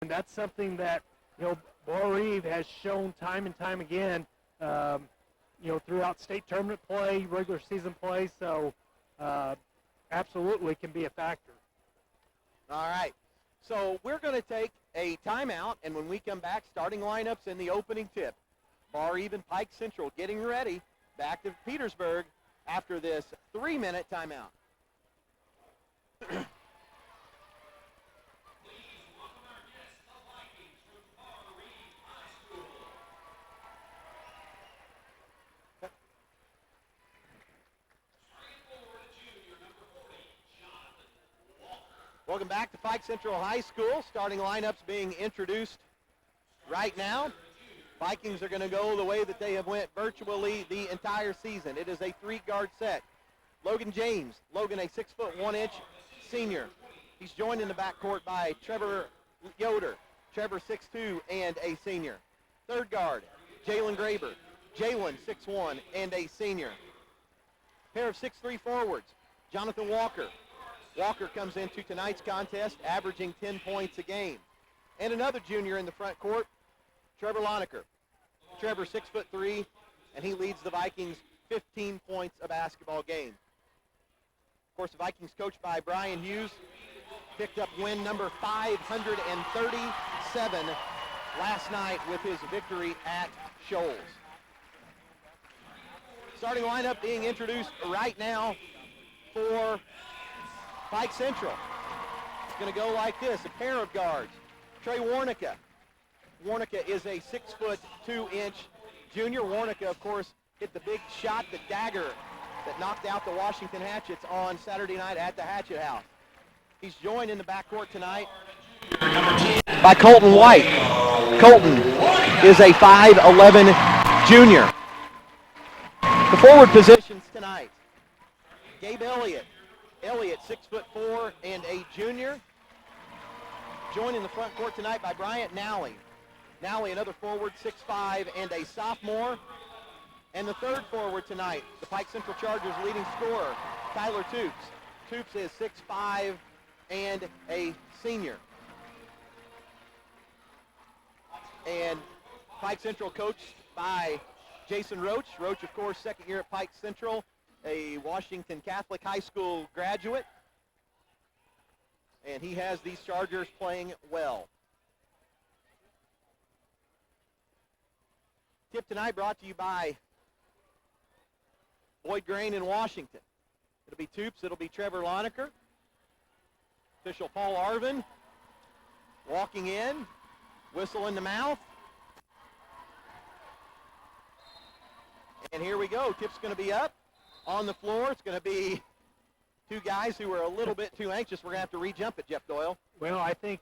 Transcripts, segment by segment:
that's something that, Barr-Reeve has shown time and time again, throughout state tournament play, regular season play. So absolutely can be a factor. All right. So we're going to take a timeout, and when we come back, starting lineups in the opening tip. Barr-Reeve and Pike Central getting ready back to Petersburg after this 3-minute timeout. Welcome back to Pike Central High School. Starting lineups being introduced right now. Vikings are going to go the way that they have went virtually the entire season. It is a 3-guard set. Logan James. Logan, a 6' 1" senior. He's joined in the backcourt by Trevor Yoder. Trevor 6'2" and a senior. Third guard, Jalen Graber. Jalen 6'1" and a senior. Pair of 6'3" forwards, Jonathan Walker. Walker comes into tonight's contest averaging 10 points a game. And another junior in the front court, Trevor Lonecker. Trevor 6'3", and he leads the Vikings 15 points a basketball game. Of course, the Vikings coached by Brian Hughes picked up win number 537 last night with his victory at Shoals. Starting lineup being introduced right now for Pike Central. It's going to go like this, a pair of guards. Trey Warnicka. Warnicka is a 6' 2" junior. Warnicka, of course, hit the big shot, the dagger that knocked out the Washington Hatchets on Saturday night at the Hatchet House. He's joined in the backcourt tonight by Colton White. Colton is a 5'11" junior. The forward positions tonight, Gabe Elliott. Elliott, 6' 4" and a junior. Joined in the front court tonight by Bryant Nally. Nally, another forward, 6'5" and a sophomore. And the third forward tonight, the Pike Central Chargers leading scorer, Tyler Toops. Toops is 6'5" and a senior. And Pike Central coached by Jason Roach. Roach, of course, second year at Pike Central, a Washington Catholic High School graduate. And he has these Chargers playing well. Tip tonight brought to you by Boyd Grain in Washington. It'll be Toops, it'll be Trevor Lonecker. Official Paul Arvin walking in, whistle in the mouth. And here we go, tip's going to be up. On the floor, it's going to be two guys who are a little bit too anxious. We're going to have to re-jump it, Jeff Doyle. Well, I think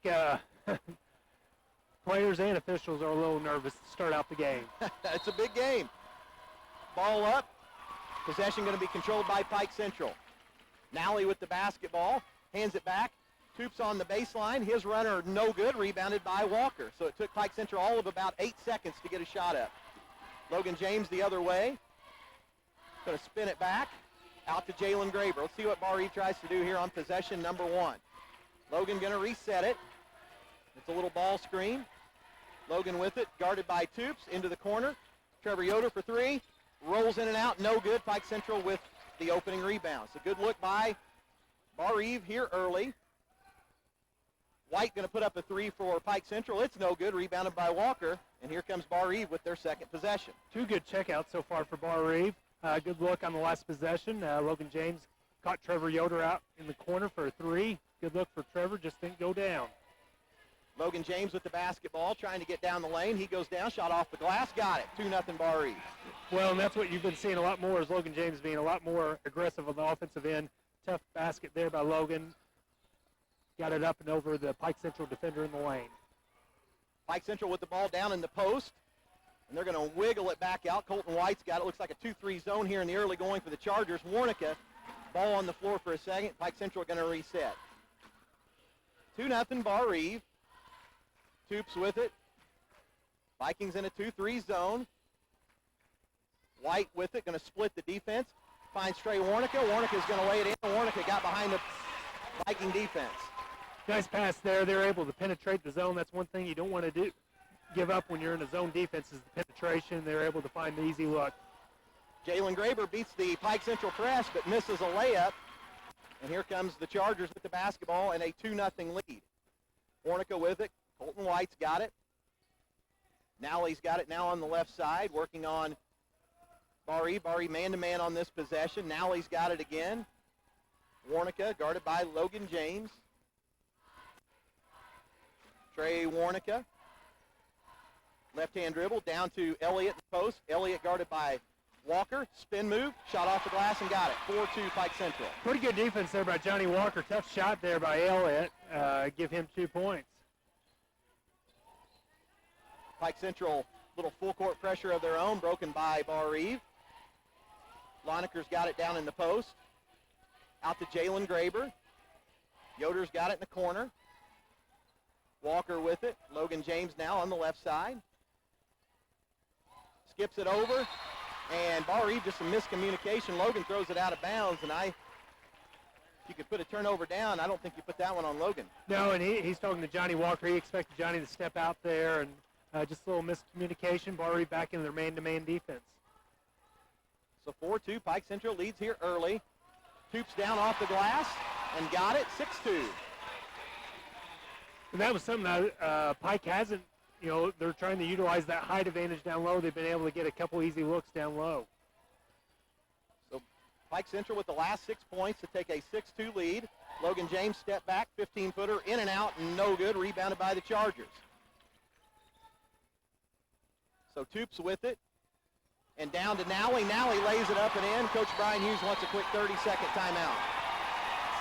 players and officials are a little nervous to start out the game. It's a big game. Ball up. Possession going to be controlled by Pike Central. Nally with the basketball. Hands it back. Toops on the baseline. His runner no good. Rebounded by Walker. So it took Pike Central all of about 8 seconds to get a shot up. Logan James the other way. Going to spin it back out to Jalen Graber. Let's see what Barr-Reeve tries to do here on possession number 1. Logan going to reset it. It's a little ball screen. Logan with it, guarded by Toops, into the corner. Trevor Yoder for 3. Rolls in and out, no good. Pike Central with the opening rebound. So good look by Barr-Reeve here early. White going to put up a 3 for Pike Central. It's no good, rebounded by Walker. And here comes Barr-Reeve with their second possession. 2 good checkouts so far for Barr-Reeve. Good look on the last possession. Logan James caught Trevor Yoder out in the corner for a 3. Good look for Trevor, just didn't go down. Logan James with the basketball, trying to get down the lane. He goes down, shot off the glass, got it. 2-0 Barr-Reeve. Well, and that's what you've been seeing a lot more, is Logan James being a lot more aggressive on the offensive end. Tough basket there by Logan. Got it up and over the Pike Central defender in the lane. Pike Central with the ball down in the post. And they're going to wiggle it back out. Colton White's got it. Looks like a 2-3 zone here in the early going for the Chargers. Warnicka, ball on the floor for a second. Pike Central going to reset. 2-0 Barr-Reeve. Toops with it. Vikings in a 2-3 zone. White with it, going to split the defense. Finds Trey Warnicka. Warnicka's going to lay it in. Warnicka got behind the Viking defense. Nice pass there. They're able to penetrate the zone. That's one thing you don't want to give up when you're in a zone defense is the penetration. They're able to find the easy look. Jalen Graber beats the Pike Central press but misses a layup. And here comes the Chargers with the basketball and a 2-0 lead. Warnica with it. Colton White's got it. Nowley's got it now on the left side, working on Barr-Reeve. Barr-Reeve man-to-man on this possession. Nowley's got it again. Warnica guarded by Logan James. Trey Warnica. Left-hand dribble down to Elliott in the post. Elliott guarded by Walker. Spin move. Shot off the glass and got it. 4-2 Pike Central. Pretty good defense there by Johnny Walker. Tough shot there by Elliott. Give him 2 points. Pike Central, little full court pressure of their own, broken by Barr-Reeve. Lonicker's got it down in the post. Out to Jalen Graber. Yoder's got it in the corner. Walker with it. Logan James now on the left side. Skips it over. And Barr-Reeve, just some miscommunication. Logan throws it out of bounds, and if you could put a turnover down, I don't think you put that one on Logan. No, and he's talking to Johnny Walker. He expected Johnny to step out there, and just a little miscommunication. Barr-Reeve back in their man-to-man defense. So 4-2, Pike Central leads here early. Toops down off the glass and got it, 6-2. And that was something that Pike hasn't, they're trying to utilize that height advantage down low. They've been able to get a couple easy looks down low. So Pike Central with the last 6 points to take a 6-2 lead. Logan James step back, 15-footer, in and out, and no good, rebounded by the Chargers. So Toops with it, and down to Nowley. Nowley lays it up and in. Coach Brian Hughes wants a quick 30-second timeout.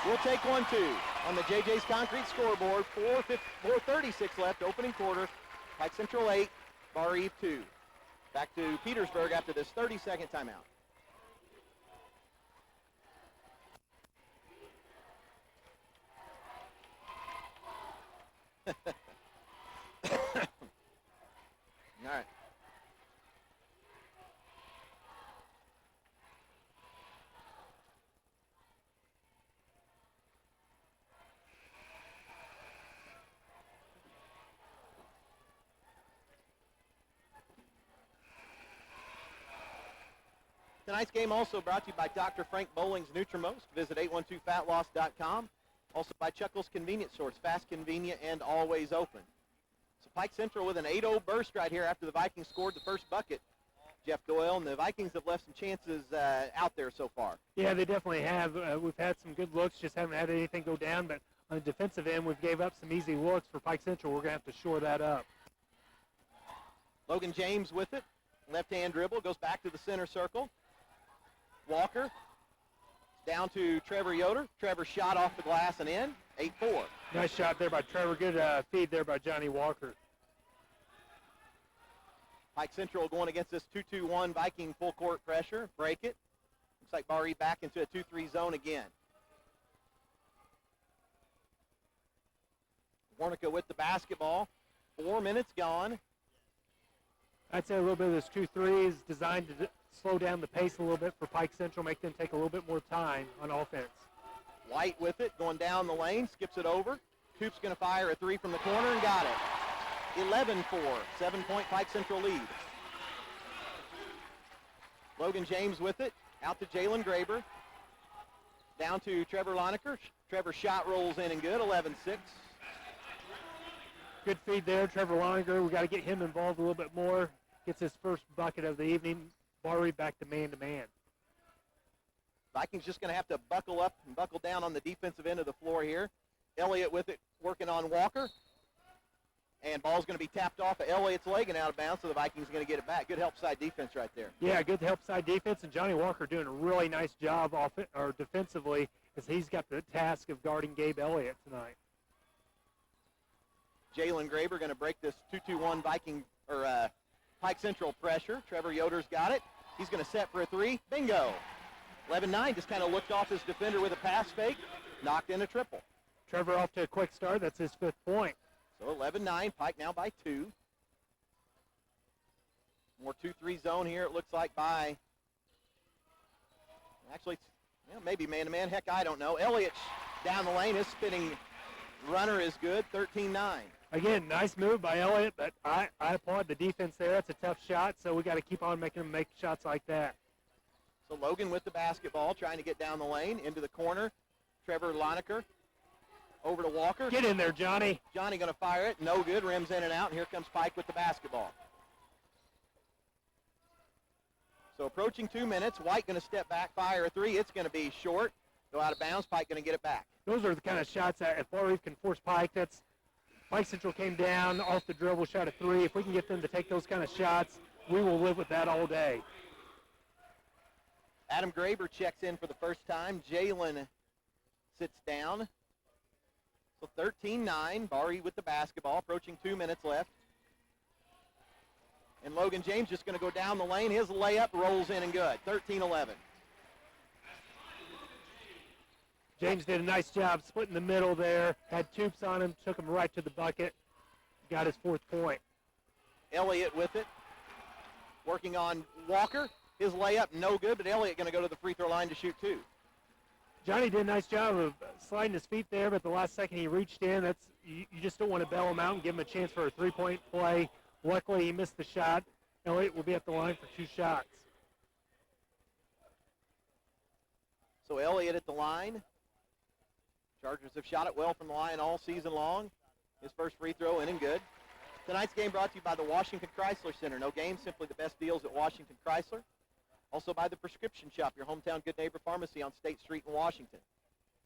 We'll take 1-2 on the JJ's Concrete scoreboard. 4:36 left, opening quarter. Pike Central 8, Barr-Reeve 2. Back to Petersburg after this 30-second timeout. All right. Tonight's game also brought to you by Dr. Frank Bowling's Nutrimost. Visit 812fatloss.com. Also by Chuckles Convenience Stores, fast, convenient, and always open. So Pike Central with an 8-0 burst right here after the Vikings scored the first bucket, Jeff Doyle, and the Vikings have left some chances out there so far. Yeah, they definitely have. We've had some good looks, just haven't had anything go down, but on the defensive end, we've gave up some easy looks for Pike Central. We're going to have to shore that up. Logan James with it. Left-hand dribble, goes back to the center circle. Walker down to Trevor Yoder. Trevor shot off the glass and in. 8-4. Nice shot there by Trevor. Good feed there by Johnny Walker. Pike Central going against this 2-2-1 Viking full court pressure. Break it. Looks like Barr-Reeve back into a 2-3 zone again. Warnica with the basketball. 4 minutes gone. I'd say a little bit of this 2-3 is designed to slow down the pace a little bit for Pike Central, make them take a little bit more time on offense. White with it, going down the lane, skips it over. Coop's going to fire a 3 from the corner and got it. 11-4, 7-point Pike Central lead. Logan James with it, out to Jalen Graber. Down to Trevor Lonecker. Trevor's shot rolls in and good, 11-6. Good feed there, Trevor Lonecker. We got to get him involved a little bit more. Gets his first bucket of the evening. Barr-Reeve back to man-to-man. Vikings just going to have to buckle up and buckle down on the defensive end of the floor here. Elliott with it, working on Walker. And ball's going to be tapped off of Elliott's leg and out of bounds, so the Vikings are going to get it back. Good help side defense right there. Yeah, good help side defense, and Johnny Walker doing a really nice job defensively as he's got the task of guarding Gabe Elliott tonight. Jalen Graber going to break this 2-2-1 Pike Central pressure. Trevor Yoder's got it. He's going to set for a 3. Bingo. 11-9, just kind of looked off his defender with a pass fake. Knocked in a triple. Trevor off to a quick start. That's his 5th point. So 11-9, Pike now by 2. More 2-3 zone here, it looks like by, actually, maybe man-to-man. Heck, I don't know. Elliott down the lane is spinning runner is good, 13-9. Again, nice move by Elliott, but I applaud the defense there. That's a tough shot, so we got to keep on making them make shots like that. So Logan with the basketball, trying to get down the lane, into the corner. Trevor Loneker over to Walker. Get in there, Johnny. Johnny going to fire it. No good. Rims in and out. And here comes Pike with the basketball. So approaching 2 minutes. White going to step back, fire a three. It's going to be short. Go out of bounds. Pike going to get it back. Those are the kind of shots that if Barr-Reeve can force Pike, that's Pike Central came down off the dribble, shot a three. If we can get them to take those kind of shots, we will live with that all day. Adam Graber checks in for the first time. Jalen sits down. So 13-9, Barr-Reeve with the basketball, approaching 2 minutes left. And Logan James just going to go down the lane. His layup rolls in and good, 13-11. James did a nice job splitting the middle there, had tubes on him, took him right to the bucket, got his 4th point. Elliott with it, working on Walker. His layup, no good, but Elliott going to go to the free throw line to shoot 2. Johnny did a nice job of sliding his feet there, but the last second he reached in. That's you just don't want to bail him out and give him a chance for a three-point play. Luckily, he missed the shot. Elliott will be at the line for 2 shots. So Elliott at the line. Chargers have shot it well from the line all season long. His first free throw in and good. Tonight's game brought to you by the Washington Chrysler Center. No game, simply the best deals at Washington Chrysler. Also by the Prescription Shop, your hometown Good Neighbor Pharmacy on State Street in Washington.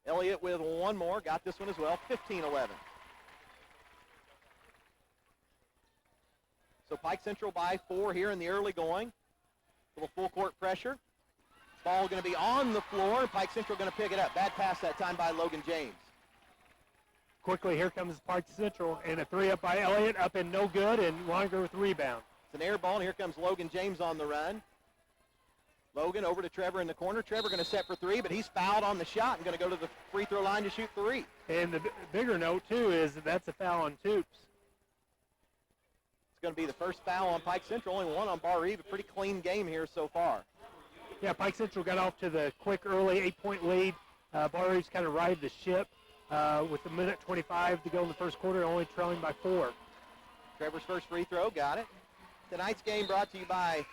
Elliott with one more, got this one as well, 15-11. So Pike Central by 4 here in the early going. A little full court pressure. Ball going to be on the floor. Pike Central going to pick it up. Bad pass that time by Logan James. Quickly, here comes Pike Central, and a three up by Elliott, up and no good, and Longer with the rebound. It's an air ball, and here comes Logan James on the run. Logan over to Trevor in the corner. Trevor going to set for 3, but he's fouled on the shot and going to go to the free throw line to shoot 3. And the bigger note, too, is that's a foul on Toops. It's going to be the first foul on Pike Central, only one on Barr-Reeve. A pretty clean game here so far. Yeah, Pike Central got off to the quick early 8-point lead. Barr-Reeve's kind of ride the ship with a minute 25 to go in the first quarter, only trailing by 4. Trevor's first free throw, got it. Tonight's game brought to you by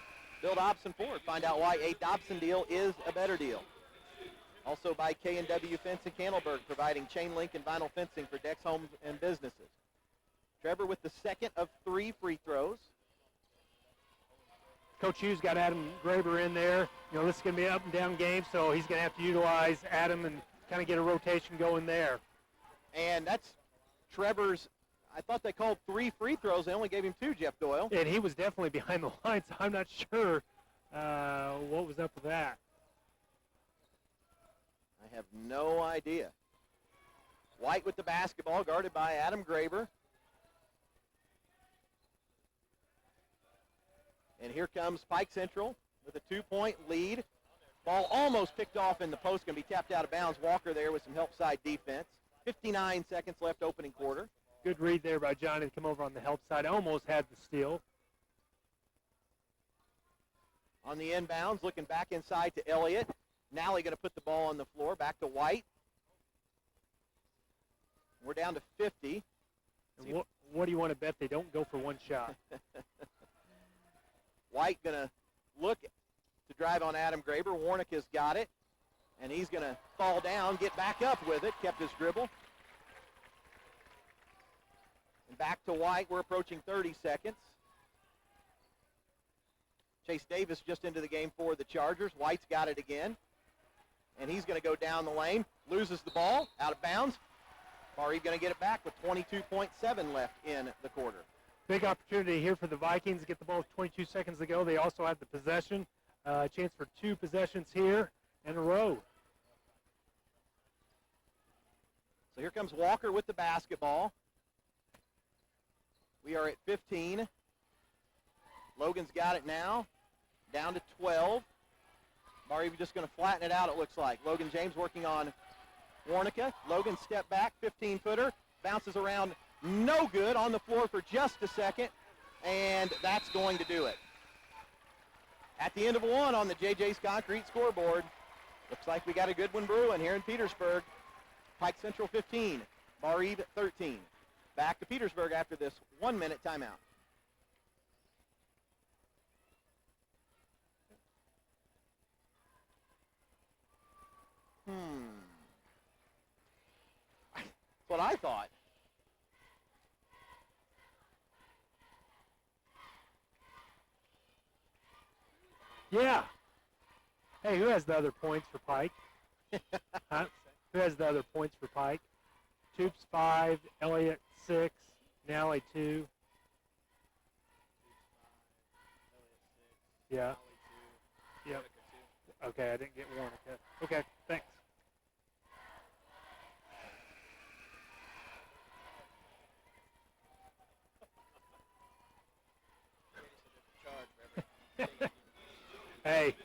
Bill Dobson Ford. Find out why a Dobson deal is a better deal. Also by K&W Fence in Candleburg, providing chain link and vinyl fencing for decks, homes, and businesses. Trevor with the second of 3 free throws. Coach Hughes got Adam Graber in there. You know, this is going to be an up-and-down game, so he's going to have to utilize Adam and kind of get a rotation going there. And that's Trevor's, I thought they called 3 free throws. They only gave him 2, Jeff Doyle. And he was definitely behind the line, so I'm not sure what was up with that. I have no idea. White with the basketball, guarded by Adam Graber. And here comes Pike Central with a 2-point lead. Ball almost picked off in the post, going to be tapped out of bounds. Walker there with some help side defense. 59 seconds left opening quarter. Good read there by Johnny to come over on the help side. Almost had the steal. On the inbounds, looking back inside to Elliott. Nally going to put the ball on the floor. Back to White. We're down to 50. And what do you want to bet they don't go for one shot? White going to look to drive on Adam Graber. Warnick has got it, and he's going to fall down, get back up with it, kept his dribble. And back to White. We're approaching 30 seconds. Chase Davis just into the game for the Chargers. White's got it again, and he's going to go down the lane, loses the ball, out of bounds. Barr-Reeve going to get it back with 22.7 left in the quarter. Big opportunity here for the Vikings to get the ball with 22 seconds to go. They also have the possession. A chance for 2 possessions here in a row. So here comes Walker with the basketball. We are at 15. Logan's got it now. Down to 12. Barr-Reeve just going to flatten it out, it looks like. Logan James working on Warnica. Logan step back, 15-footer. Bounces around. No good, on the floor for just a second, and that's going to do it. At the end of 1 on the JJ's Concrete scoreboard, looks like we got a good one brewing here in Petersburg. Pike Central 15, Barr-Reeve 13. Back to Petersburg after this 1-minute timeout. That's what I thought. Yeah. Hey, who has the other points for Pike? Huh? Who has the other points for Pike? Toops 5, Elliott 6, Nally 2. Yeah. Yep. Okay, I didn't get Warnica. Okay, thanks. Hey,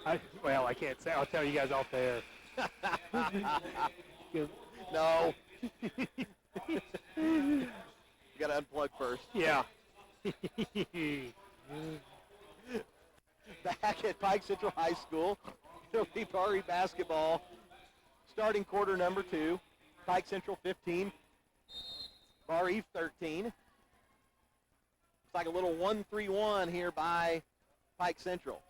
I can't say. I'll tell you guys off the air. No. You got to unplug first. Yeah. Back at Pike Central High School, it'll be Barr-Reeve basketball starting quarter number 2. Pike Central 15, Barr-Reeve 13. It's like a little 1-3-1 here by Pike Central.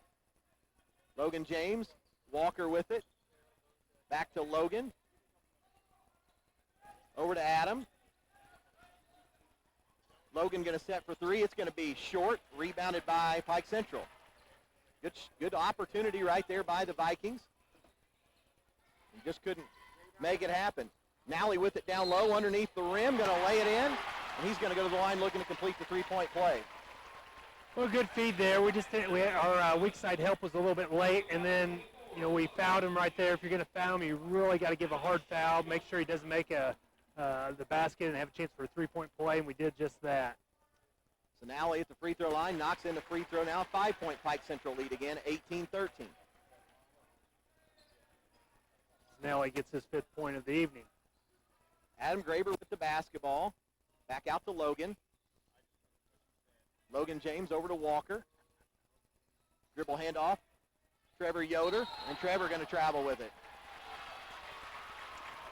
Logan James, Walker with it. Back to Logan. Over to Adam. Logan going to set for 3. It's going to be short, rebounded by Pike Central. Good opportunity right there by the Vikings. He just couldn't make it happen. Nally with it down low underneath the rim, going to lay it in, and he's going to go to the line looking to complete the 3-point play. Well, good feed there. We just didn't. Our weak side help was a little bit late, and then we fouled him right there. If you're going to foul him, you really got to give a hard foul. Make sure he doesn't make the basket and have a chance for a 3-point play, and we did just that. So Nally at the free throw line, knocks in the free throw now. 5-point Pike Central lead again, 18-13. Nally gets his 5th point of the evening. Adam Graber with the basketball. Back out to Logan. Logan James over to Walker. Dribble handoff. Trevor Yoder, and Trevor going to travel with it.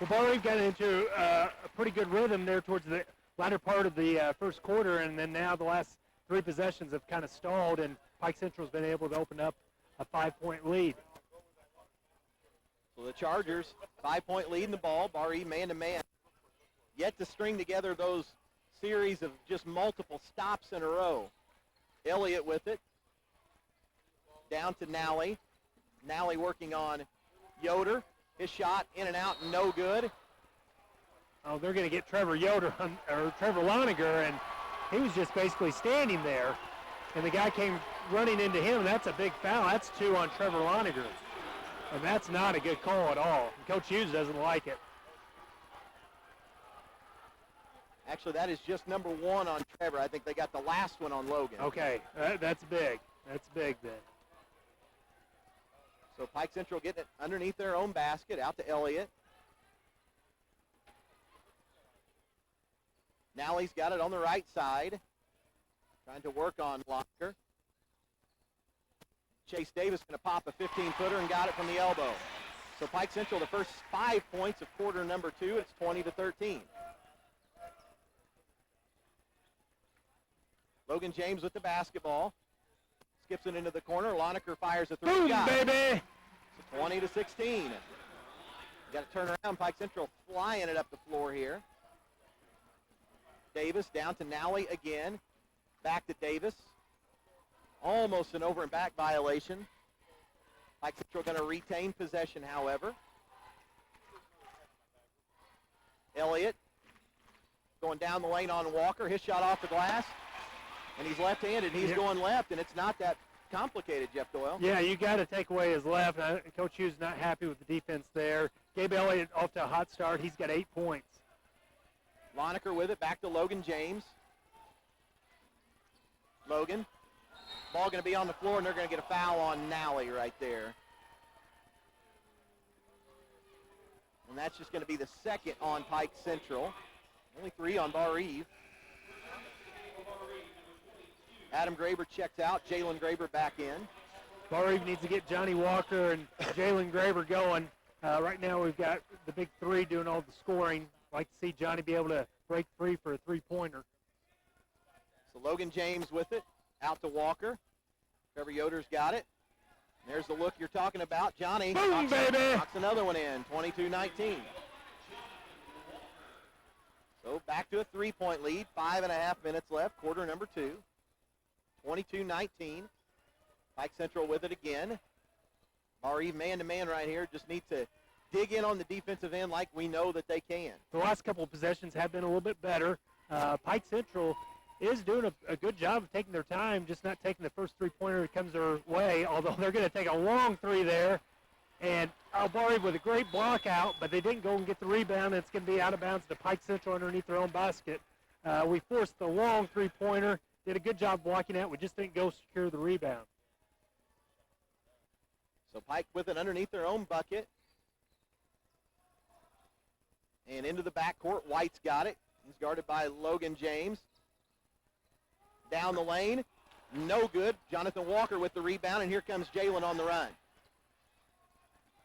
Well, Barr-Reeve got into a pretty good rhythm there towards the latter part of the first quarter, and then now the last 3 possessions have kind of stalled, and Pike Central's been able to open up a 5-point lead. So the Chargers, 5-point lead in the ball. Barr-Reeve man-to-man. Yet to string together those series of just multiple stops in a row. Elliott with it. Down to Nally. Nally working on Yoder. His shot in and out, no good. Oh, they're going to get Trevor Yoder, or Trevor Loniger, and he was just basically standing there, and the guy came running into him, and that's a big foul. That's 2 on Trevor Loniger, and that's not a good call at all. Coach Hughes doesn't like it. Actually, that is just number 1 on Trevor. I think they got the last one on Logan. Okay, that's big. That's big then. So Pike Central getting it underneath their own basket, out to Elliott. Nally's got it on the right side, trying to work on Locker. Chase Davis going to pop a 15-footer and got it from the elbow. So Pike Central, the first 5 points of quarter number 2, it's 20-13. Logan James with the basketball. Skips it into the corner. Lonaker fires a 3. Boom, baby! So 20-16. Got to turn around. Pike Central flying it up the floor here. Davis down to Nally again. Back to Davis. Almost an over and back violation. Pike Central going to retain possession, however. Elliott going down the lane on Walker. His shot off the glass. And he's left-handed. He's going left, and it's not that complicated, Jeff Doyle. Yeah, you got to take away his left. Coach Hughes not happy with the defense there. Gabe Elliott off to a hot start. He's got 8 points. Lonaker with it, back to Logan James. Logan. Ball going to be on the floor, and they're going to get a foul on Nally right there. And that's just going to be the second on Pike Central. Only 3 on Barr-Reeve. Adam Graber checks out. Jalen Graber back in. Barr-Reeve needs to get Johnny Walker and Jalen Graber going. Right now we've got the big 3 doing all the scoring. Like to see Johnny be able to break free for a three-pointer. So Logan James with it, out to Walker. Trevor Yoder's got it. There's the look you're talking about. Johnny Boom, baby! knocks another one in, 22-19. So back to a three-point lead, 5.5 minutes left, quarter number 2. 22-19. Pike Central with it again. Barr-Reeve man-to-man right here. Just need to dig in on the defensive end like we know that they can. The last couple of possessions have been a little bit better. Pike Central is doing a good job of taking their time, just not taking the first three-pointer that comes their way, although they're going to take a long three there. And Barr-Reeve with a great block out, but they didn't go and get the rebound. It's going to be out of bounds to Pike Central underneath their own basket. We forced the long three-pointer, did a good job blocking out. We just didn't go secure the rebound. So Pike with it underneath their own bucket. And into the backcourt, White's got it. He's guarded by Logan James. Down the lane, no good. Jonathan Walker with the rebound, and here comes Jalen on the run.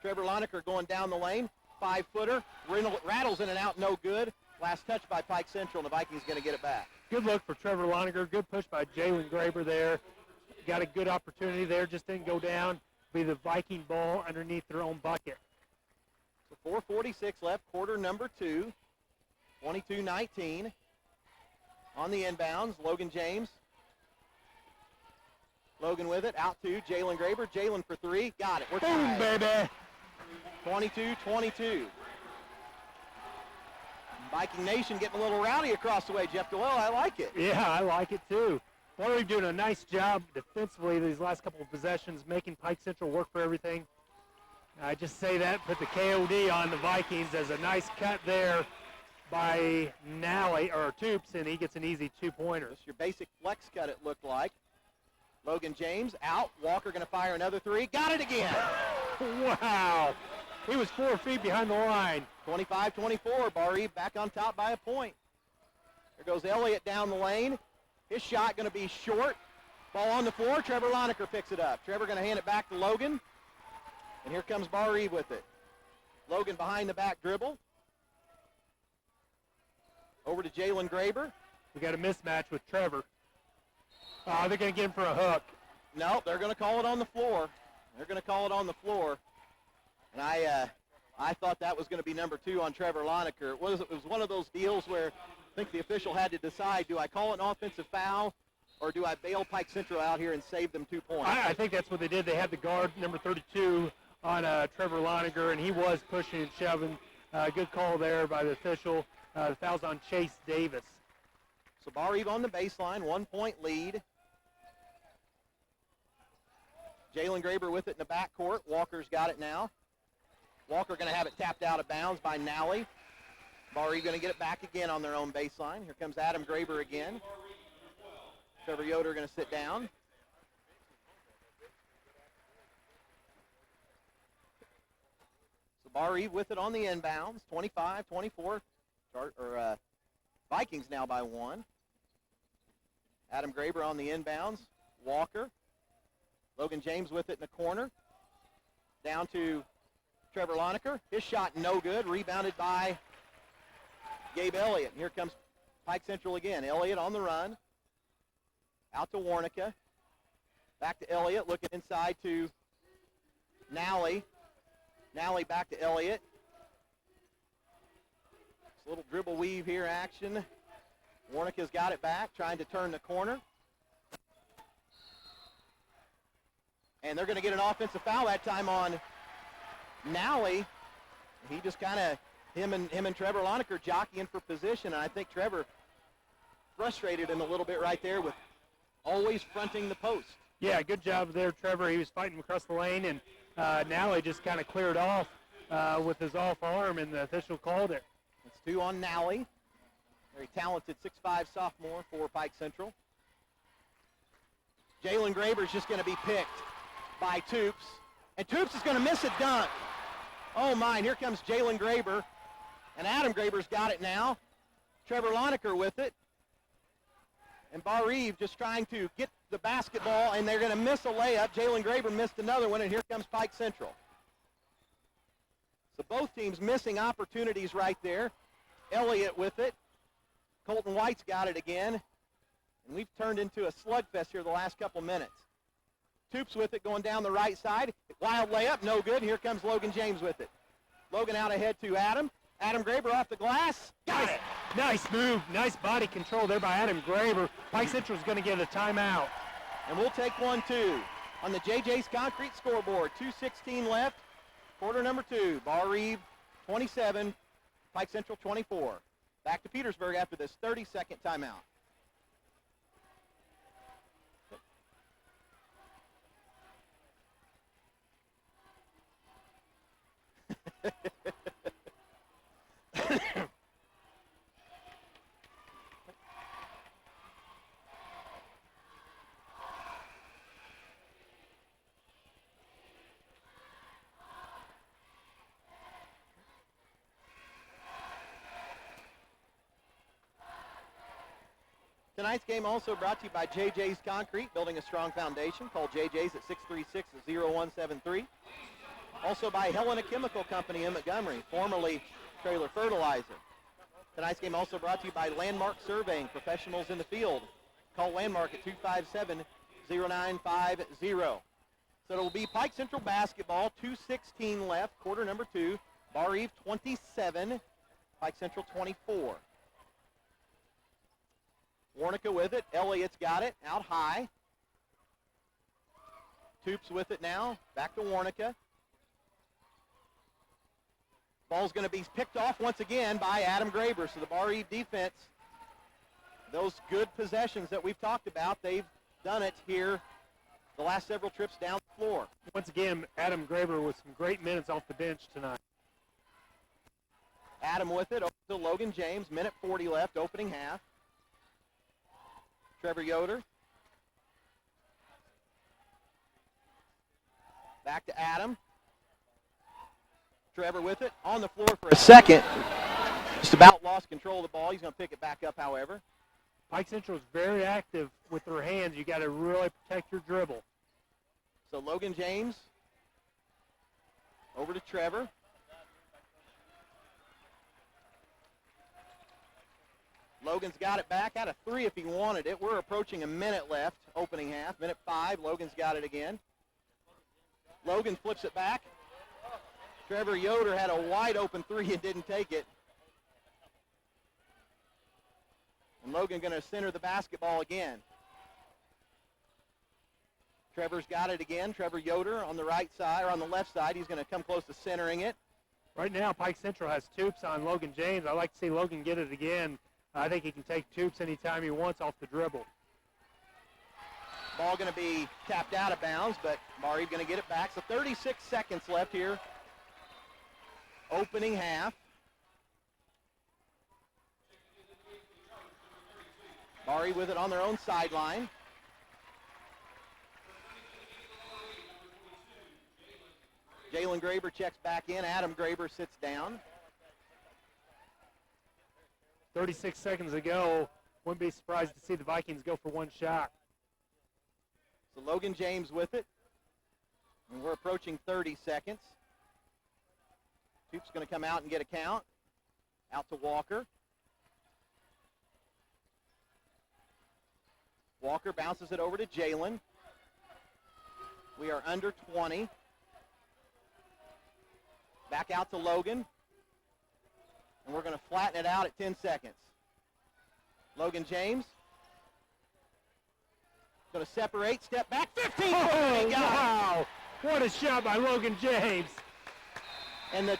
Trevor Lonecker going down the lane, 5-footer, rattles in and out, no good. Last touch by Pike Central, and the Vikings going to get it back. Good look for Trevor Lonecker. Good push by Jalen Graber there. Got a good opportunity there, just didn't go down. Be the Viking ball underneath their own bucket. So 4:46 left, quarter number 2, 22-19. On the inbounds, Logan James. Logan with it, out to Jalen Graber. Jalen for 3, got it. We're Boom, tied. baby! 22-22. Viking Nation getting a little rowdy across the way, Jeff Doyle. I like it. Yeah, I like it too. Barr-Reeve doing a nice job defensively these last couple of possessions, making Pike Central work for everything. I just say that, put the KOD on the Vikings. There's a nice cut there by Nally, or Toops, and he gets an easy 2-pointer. Just your basic flex cut, it looked like. Logan James out. Walker going to fire another 3. Got it again. Wow. He was 4 feet behind the line. 25-24. Barr-Reeve back on top by a point. There goes Elliott down the lane. His shot going to be short. Ball on the floor. Trevor Lonecker picks it up. Trevor going to hand it back to Logan. And here comes Barr-Reeve with it. Logan behind the back dribble. Over to Jalen Graber. We got a mismatch with Trevor. They're going to get him for a hook. No, they're going to call it on the floor. They're going to call it on the floor. And I thought that was going to be number 2 on Trevor Lonecker. It was one of those deals where I think the official had to decide, do I call it an offensive foul or do I bail Pike Central out here and save them 2 points? I think that's what they did. They had the guard, number 32, on Trevor Lonecker, and he was pushing and shoving. Good call there by the official. The foul's on Chase Davis. So Barr-Reeve on the baseline, 1-point lead. Jalen Graber with it in the backcourt. Walker's got it now. Walker going to have it tapped out of bounds by Nally. Barr-Reeve going to get it back again on their own baseline. Here comes Adam Graber again. Trevor Yoder going to sit down. So Barr-Reeve with it on the inbounds. 25-24. Vikings now by 1. Adam Graber on the inbounds. Walker. Logan James with it in the corner. Down to Trevor Lonecker. His shot no good. Rebounded by Gabe Elliott. Here comes Pike Central again. Elliott on the run. Out to Warnica. Back to Elliott. Looking inside to Nally. Nally back to Elliott. This little dribble weave here action. Warnica's got it back. Trying to turn the corner. And they're going to get an offensive foul that time on Nally. He just kind of, him and Trevor Lonecker jockeying for position. And I think Trevor frustrated him a little bit right there with always fronting the post. Yeah, good job there, Trevor. He was fighting across the lane, and Nally just kind of cleared off with his off arm, and the official called it. It's 2 on Nally. Very talented 6'5" sophomore for Pike Central. Jalen Graber's just going to be picked by Toops. And Toops is going to miss a dunk. Oh, my. Here comes Jalen Graber. And Adam Graber's got it now. Trevor Lonecker with it. And Barr-Reeve just trying to get the basketball, and they're going to miss a layup. Jalen Graber missed another one, and here comes Pike Central. So both teams missing opportunities right there. Elliott with it. Colton White's got it again. And we've turned into a slugfest here the last couple minutes. Toops with it going down the right side. Wild layup, no good. Here comes Logan James with it. Logan out ahead to Adam. Adam Graber off the glass. Got it. Nice move. Nice body control there by Adam Graber. Pike Central's going to get a timeout. And we'll take 1-2 on the JJ's Concrete scoreboard. 2:16 left. Quarter number 2. Barr-Reeve 27, Pike Central 24. Back to Petersburg after this 30-second timeout. Tonight's game also brought to you by JJ's Concrete, building a strong foundation. Call JJ's at 636-0173. Also by Helena Chemical Company in Montgomery, formerly Trailer Fertilizer. Tonight's game also brought to you by Landmark Surveying, professionals in the field. Call Landmark at 257-0950. So it'll be Pike Central basketball, 2:16 left, quarter number 2. Barr-Reeve 27, Pike Central 24. Warnica with it. Elliott's got it out high. Toops with it now. Back to Warnica. Ball's going to be picked off once again by Adam Graber. So the Barr-Reeve defense, those good possessions that we've talked about, they've done it here the last several trips down the floor. Once again, Adam Graber with some great minutes off the bench tonight. Adam with it over to Logan James. Minute 40 left, opening half. Trevor Yoder. Back to Adam. Trevor with it. On the floor for a second. Just about lost control of the ball. He's going to pick it back up, however. Pike Central is very active with their hands. You got to really protect your dribble. So Logan James over to Trevor. Logan's got it back. Out of 3 if he wanted it. We're approaching a minute left, opening half. Minute 5. Logan's got it again. Logan flips it back. Trevor Yoder had a wide open 3 and didn't take it. And Logan going to center the basketball again. Trevor's got it again. Trevor Yoder on the right side, or on the left side. He's going to come close to centering it. Right now, Pike Central has Toops on Logan James. I'd like to see Logan get it again. I think he can take Toops anytime he wants off the dribble. Ball going to be tapped out of bounds, but Barr-Reeve going to get it back. So 36 seconds left here. Opening half. Barr-Reeve with it on their own sideline. Jalen Graber checks back in. Adam Graber sits down. 36 seconds ago, wouldn't be surprised to see the Vikings go for one shot. So Logan James with it. And we're approaching 30 seconds. Toop's going to come out and get a count. Out to Walker. Walker bounces it over to Jalen. We are under 20. Back out to Logan. And we're going to flatten it out at 10 seconds. Logan James. Going to separate, step back, 15. Oh, wow. What a shot by Logan James. And the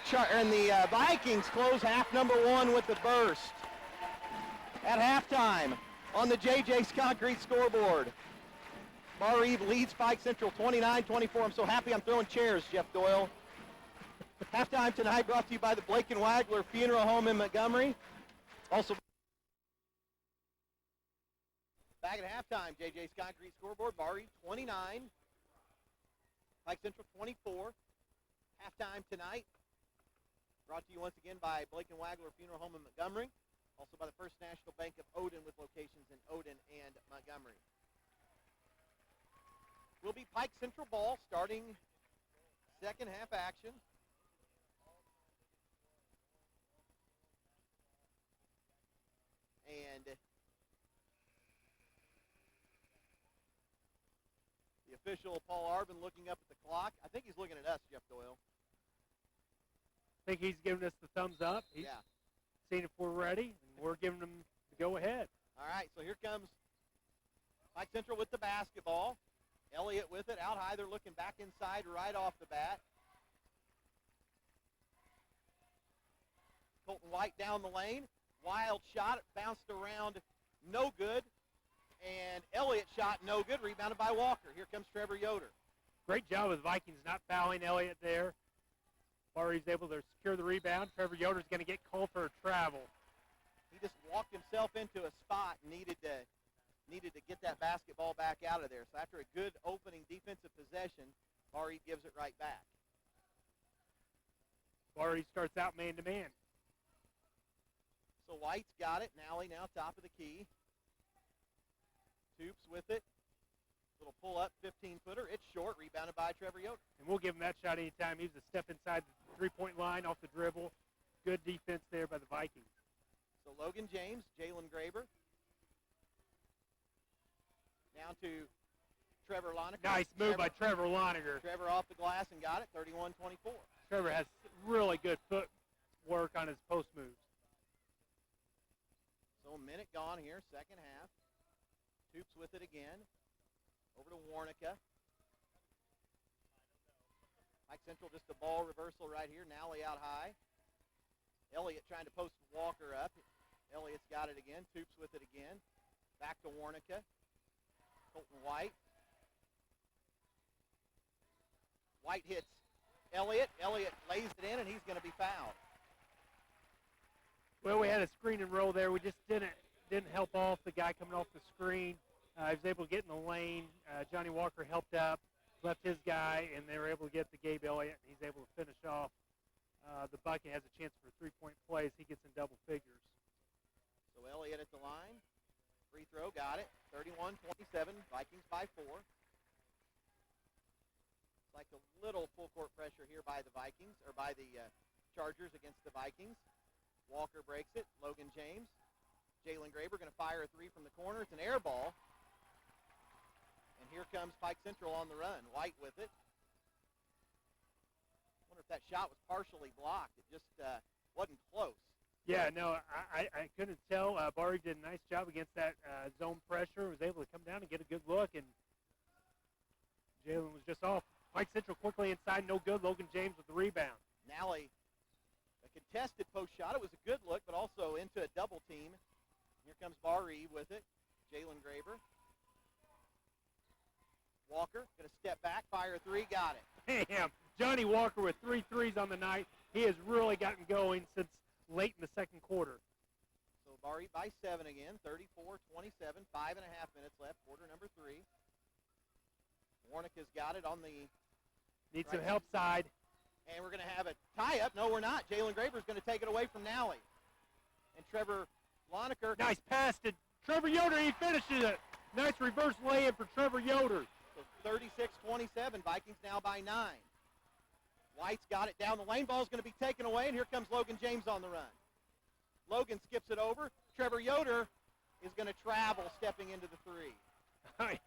Vikings close half number 1 with the burst. At halftime on the JJ's Concrete scoreboard. Barr-Reeve leads Pike Central 29-24. I'm so happy I'm throwing chairs, Jeff Doyle. Halftime tonight brought to you by the Blake and Wagler Funeral Home in Montgomery. Also, back at halftime, JJ's Concrete scoreboard, Barr-Reeve 29, Pike Central 24. Halftime tonight brought to you once again by Blake and Wagler Funeral Home in Montgomery. Also by the First National Bank of Odin with locations in Odin and Montgomery. Will be Pike Central ball starting second half action. And the official, Paul Arbin, looking up at the clock. I think he's looking at us, Jeff Doyle. I think he's giving us the thumbs up. He's seeing if we're ready, and we're giving him the go-ahead. All right, so here comes Pike Central with the basketball. Elliott with it, out high. They're looking back inside right off the bat. Colton White down the lane. Wild shot, bounced around, no good. And Elliott shot, no good, rebounded by Walker. Here comes Trevor Yoder. Great job of the Vikings not fouling Elliott there. Barr-Reeve's able to secure the rebound. Trevor Yoder's going to get called for a travel. He just walked himself into a spot and needed to get that basketball back out of there. So after a good opening defensive possession, Barr-Reeve gives it right back. Barr-Reeve starts out man-to-man. So White's got it. Nally now top of the key. Toops with it. Little pull-up 15-footer. It's short, rebounded by Trevor Yoder. And we'll give him that shot anytime. He was a step inside the three-point line off the dribble. Good defense there by the Vikings. So Logan James, Jalen Graber. Down to Trevor Lonecker. Nice move by Trevor Lonecker. Trevor off the glass and got it, 31-24. Trevor has really good footwork on his post moves. So a minute gone here, second half. Toops with it again. Over to Warnica. Pike Central just a ball reversal right here. Nally out high. Elliott trying to post Walker up. Elliott's got it again. Toops with it again. Back to Warnica. Colton White. White hits Elliott. Elliott lays it in, and he's going to be fouled. Well, we had a screen and roll there. We just didn't help off the guy coming off the screen. He was able to get in the lane. Johnny Walker helped up, left his guy, and they were able to get to Gabe Elliott, and he's able to finish off. The Bucket has a chance for a three-point play as he gets in double figures. So Elliott at the line. Free throw, got it. 31-27, Vikings by 4. It's like a little full court pressure here by the Vikings, or by the Chargers against the Vikings. Walker breaks it. Logan James. Jalen Graber going to fire a three from the corner. It's an air ball. And here comes Pike Central on the run. White with it. Wonder if that shot was partially blocked. It just wasn't close. Yeah, no, I couldn't tell. Barr-Reeve did a nice job against that zone pressure. Was able to come down and get a good look, and Jalen was just off. Pike Central quickly inside, no good. Logan James with the rebound. Nally, a contested post shot. It was a good look, but also into a double team. Here comes Barr-Reeve with it. Jalen Graber. Walker going to step back, fire a three, got it. Damn, Johnny Walker with 3 threes on the night. He has really gotten going since late in the second quarter. So Barr-Reeve by 7 again, 34-27, 5.5 minutes left, quarter number 3. Warnicka's got it on the Needs some help side. And we're going to have a tie-up. No, we're not. Jalen Graber's going to take it away from Nally. And Trevor Lonecker. Nice pass to Trevor Yoder. He finishes it. Nice reverse lay-in for Trevor Yoder. So 36-27. Vikings now by 9. White's got it down the lane. Ball's going to be taken away, and here comes Logan James on the run. Logan skips it over. Trevor Yoder is going to travel stepping into the three.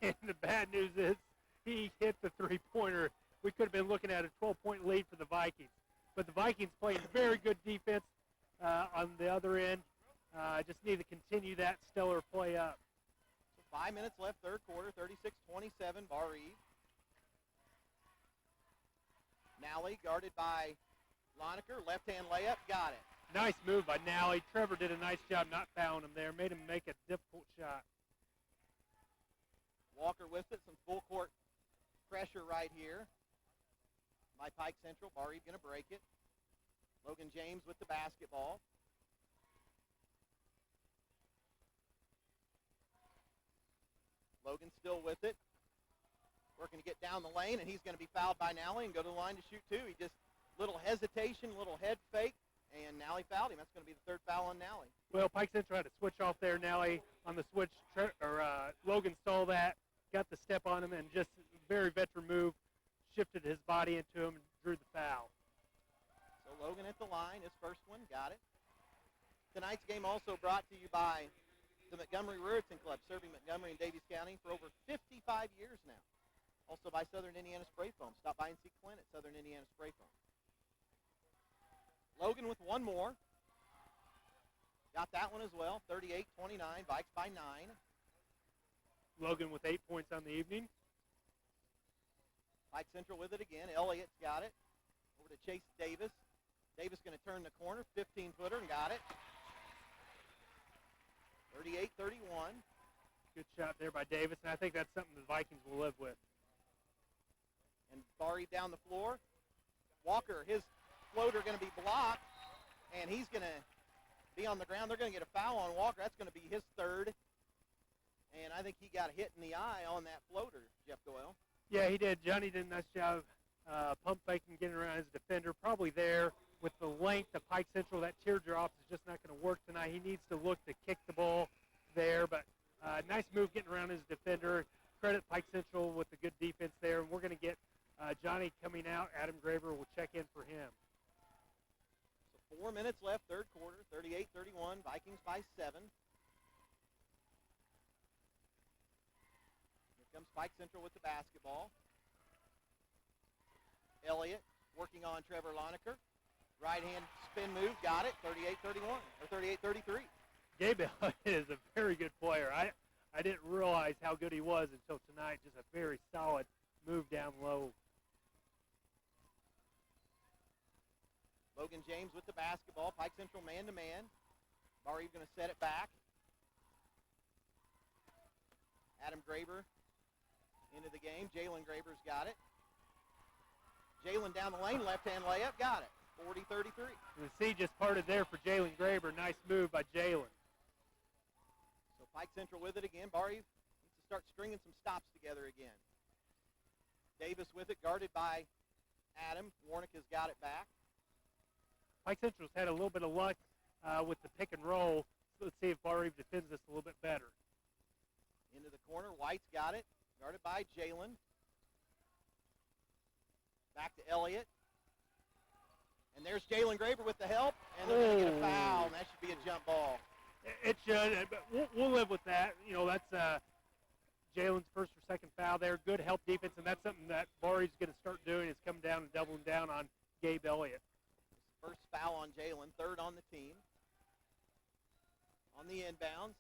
And the bad news is he hit the three-pointer. We could have been looking at a 12-point lead for the Vikings. But the Vikings playing very good defense on the other end. Just need to continue that stellar play up. So 5 minutes left, third quarter, 36-27, Barr-Reeve. Nally guarded by Lonecker. Left-hand layup, got it. Nice move by Nally. Trevor did a nice job not fouling him there. Made him make a difficult shot. Walker with it, some full court pressure right here by Pike Central. Barr-Reeve going to break it. Logan James with the basketball. Logan still with it. Working to get down the lane, and he's going to be fouled by Nally and go to the line to shoot two. He just, little hesitation, little head fake, and Nally fouled him. That's going to be the third foul on Nally. Well, Pike Central had to switch off there. Nally on the switch, Logan saw that, got the step on him, and just very veteran move, shifted his body into him and drew the foul. So Logan at the line, his first one, got it. Tonight's game also brought to you by the Montgomery Ruritan Club, serving Montgomery and Daviess County for over 55 years now. Also by Southern Indiana Spray Foam. Stop by and see Clint at Southern Indiana Spray Foam. Logan with one more. Got that one as well, 38-29, Vikes by 9. Logan with 8 points on the evening. Pike Central with it again. Elliott's got it. Over to Chase Davis. Davis going to turn the corner, 15-footer, and got it. 38-31. Good shot there by Davis, and I think that's something the Vikings will live with. And Barr-Reeve down the floor. Walker, his floater going to be blocked, and he's going to be on the ground. They're going to get a foul on Walker. That's going to be his third. And I think he got hit in the eye on that floater, Jeff Doyle. Yeah, he did. Johnny did a nice job pump faking, getting around his defender. Probably there with the length of Pike Central. That teardrop is just not going to work tonight. He needs to look to kick the ball there. But nice move getting around his defender. Credit Pike Central with the good defense there. And we're going to get Johnny coming out. Adam Graber will check in for him. So 4 minutes left, third quarter, 38-31, Vikings by 7. Here comes Pike Central with the basketball. Elliott working on Trevor Loneker. Right-hand spin move, got it, 38-31, or 38-33. Gabe Elliott is a very good player. I didn't realize how good he was until tonight. Just a very solid move down low. Logan James with the basketball. Pike Central man-to-man. Barr-Reeve going to set it back. Adam Graber into the game. Jalen Graber's got it. Jalen down the lane, left-hand layup, got it. 40-33. The sea just parted there for Jalen Graber. Nice move by Jalen. So Pike Central with it again. Barr-Reeve needs to start stringing some stops together again. Davis with it, guarded by Adam. Warnick has got it back. Pike Central's had a little bit of luck with the pick and roll. So let's see if Barr-Reeve defends this a little bit better. Into the corner. White's got it. Guarded by Jalen. Back to Elliott. And there's Jalen Graber with the help. And they're going to get a foul. And that should be a jump ball. It should. But we'll live with that. You know, that's Jalen's first or second foul there. Good help defense. And that's something that Barr-Reeve's going to start doing is come down and doubling down on Gabe Elliott. First foul on Jalen, third on the team. On the inbounds,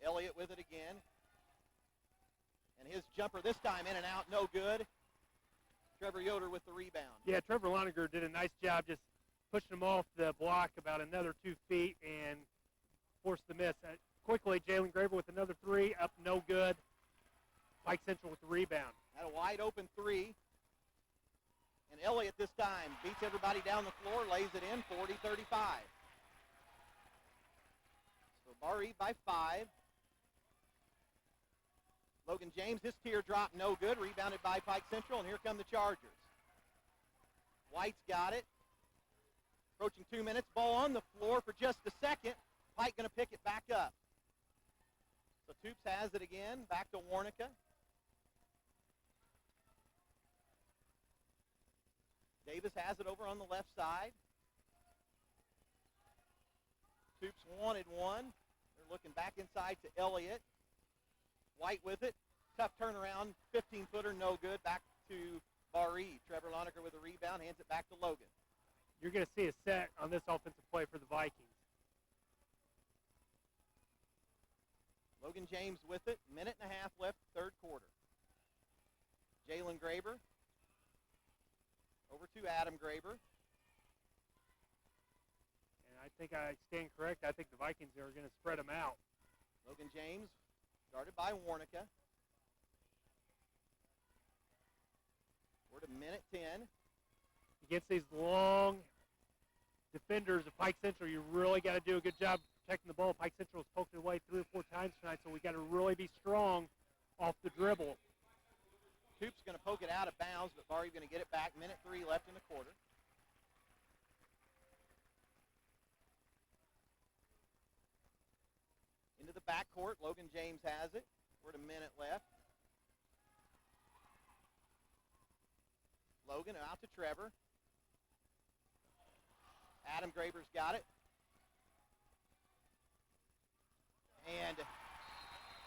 Elliott with it again. And his jumper this time in and out, no good. Trevor Yoder with the rebound. Yeah, Trevor Loneker did a nice job just pushing him off the block about another 2 feet and forced the miss. Quickly, Jalen Graber with another three, up no good. Pike Central with the rebound. Had a wide open three. And Elliott this time beats everybody down the floor, lays it in, 40-35. So Barr-Reeve by 5. Logan James, his teardrop, no good. Rebounded by Pike Central, and here come the Chargers. White's got it. Approaching 2 minutes. Ball on the floor for just a second. Pike going to pick it back up. So Toops has it again. Back to Warnica. Davis has it over on the left side. Toops wanted one. They're looking back inside to Elliott. White with it. Tough turnaround. 15-footer, no good. Back to Barr-Reeve. Trevor Loneker with a rebound. Hands it back to Logan. You're going to see a set on this offensive play for the Vikings. Logan James with it. Minute and a half left, third quarter. Jalen Graber. Over to Adam Graber. And I think I stand correct. I think the Vikings are going to spread them out. Logan James, guarded by Warnica. We're to minute 10. Against these long defenders of Pike Central, you really got to do a good job protecting the ball. Pike Central has poked it away 3 or 4 times tonight, so we got to really be strong off the dribble. Toops going to poke it out of bounds, but Barr-Reeve going to get it back. Minute 3 left in the quarter. Into the backcourt. Logan James has it. We're at a minute left. Logan out to Trevor. Adam Graber's got it. and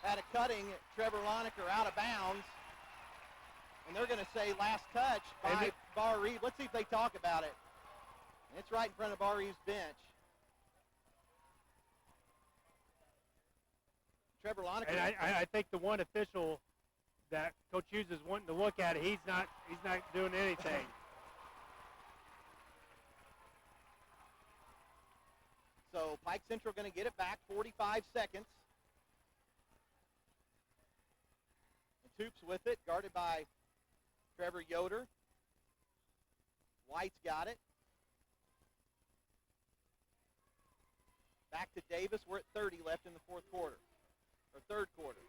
had a cutting Trevor Lonecker out of bounds. And they're going to say last touch by Barr-Reeve. Let's see if they talk about it. And it's right in front of Barr-Reeve's bench. Trevor Lonecker. And I think the one official that Coach Hughes is wanting to look at, he's not doing anything. So Pike Central going to get it back, 45 seconds. And Toops with it, guarded by Trevor Yoder. White's got it. Back to Davis. We're at 30 left in the fourth quarter, or third quarter.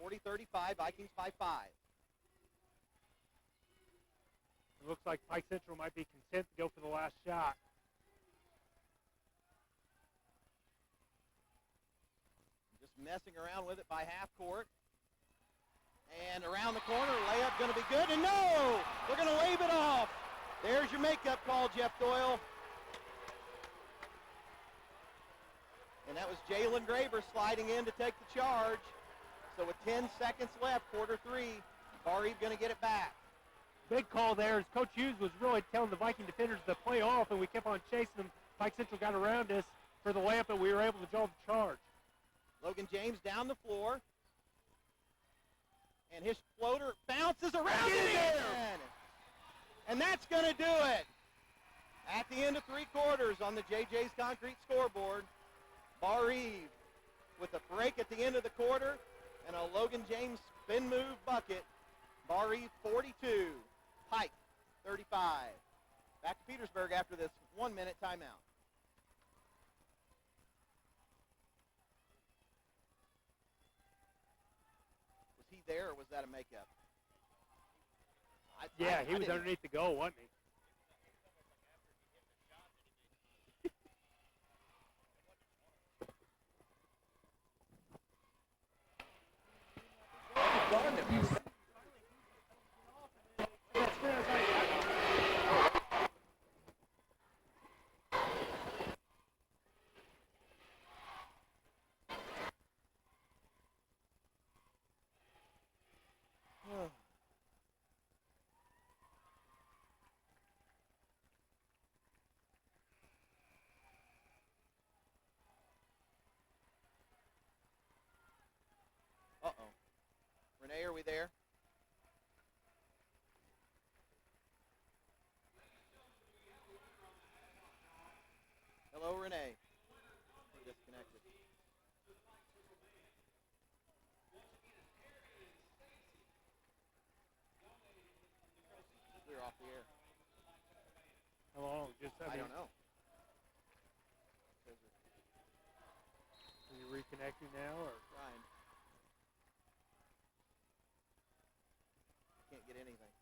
40-35, Vikings by 5. It looks like Pike Central might be content to go for the last shot. Just messing around with it by half court. And around the corner, layup going to be good. And no! They're going to wave it off. There's your makeup call, Jeff Doyle. And that was Jalen Graber sliding in to take the charge. So with 10 seconds left, quarter 3, Barr-Reeve going to get it back. Big call there as Coach Hughes was really telling the Viking defenders to play off, and we kept on chasing them. Pike Central got around us for the layup, and we were able to draw the charge. Logan James down the floor. And his floater bounces around Get it in there! again. And that's going to do it. At the end of 3 quarters on the JJ's Concrete scoreboard, Barr-Reeve with a break at the end of the quarter and a Logan James spin move bucket. Barr-Reeve 42, Pike 35. Back to Petersburg after this 1-minute timeout. Was he there or was that a makeup? Yeah, he was didn't- underneath the goal, wasn't he? Uh-oh. Renee, are we there? Hello, Renee. We're disconnected. We're off the air. How long? I don't know. Are you reconnecting now, or? Trying. Can't get anything.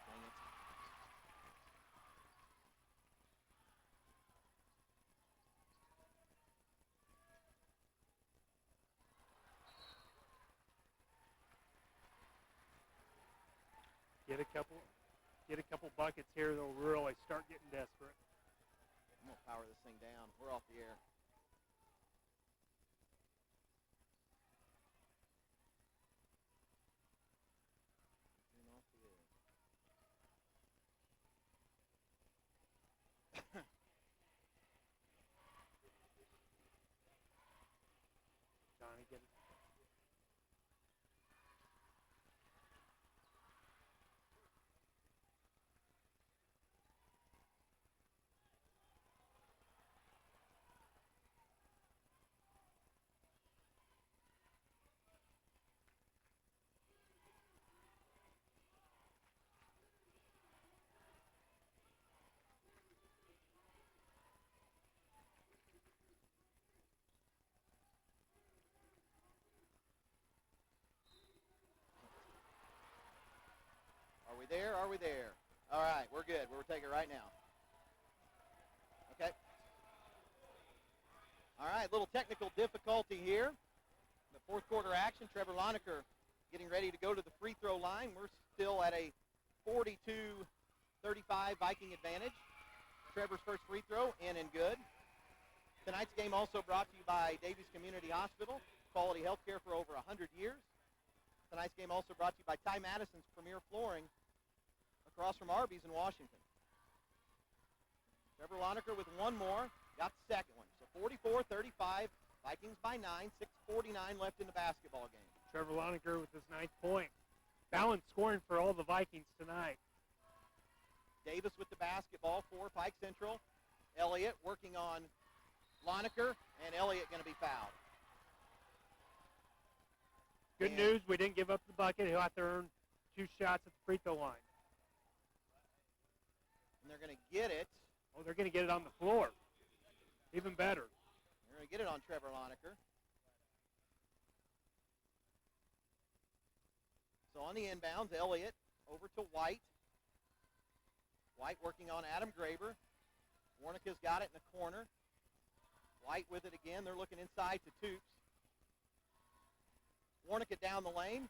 Dang it. Get a couple buckets here, they'll really start getting desperate. I'm going to power this thing down. We're off the air. We're off the air. Johnny, get it. Are we there? Are we there? All right, we're good. We're taking it right now. Okay. All right, little technical difficulty here. The fourth quarter action. Trevor Lonecker getting ready to go to the free throw line. We're still at a 42 35 Viking advantage. Trevor's first free throw, in and good. Tonight's game also brought to you by Davies Community Hospital, quality health care for over 100 years. Tonight's game also brought to you by Ty Madison's Premier Flooring across from Arby's in Washington. Trevor Lonecker with one more, got the second one. So 44-35, Vikings by 9, 6:49 left in the basketball game. Trevor Lonecker with his 9th point. Balanced scoring for all the Vikings tonight. Davis with the basketball for Pike Central. Elliott working on Lonecker, and Elliott going to be fouled. Good news, we didn't give up the bucket. He'll have to earn 2 shots at the free throw line. And they're going to get it. Oh, they're going to get it on the floor. Even better. They're going to get it on Trevor Lonecker. So on the inbounds, Elliott over to White. White working on Adam Graber. Warnicka's got it in the corner. White with it again. They're looking inside to Toops. Warnicka down the lane.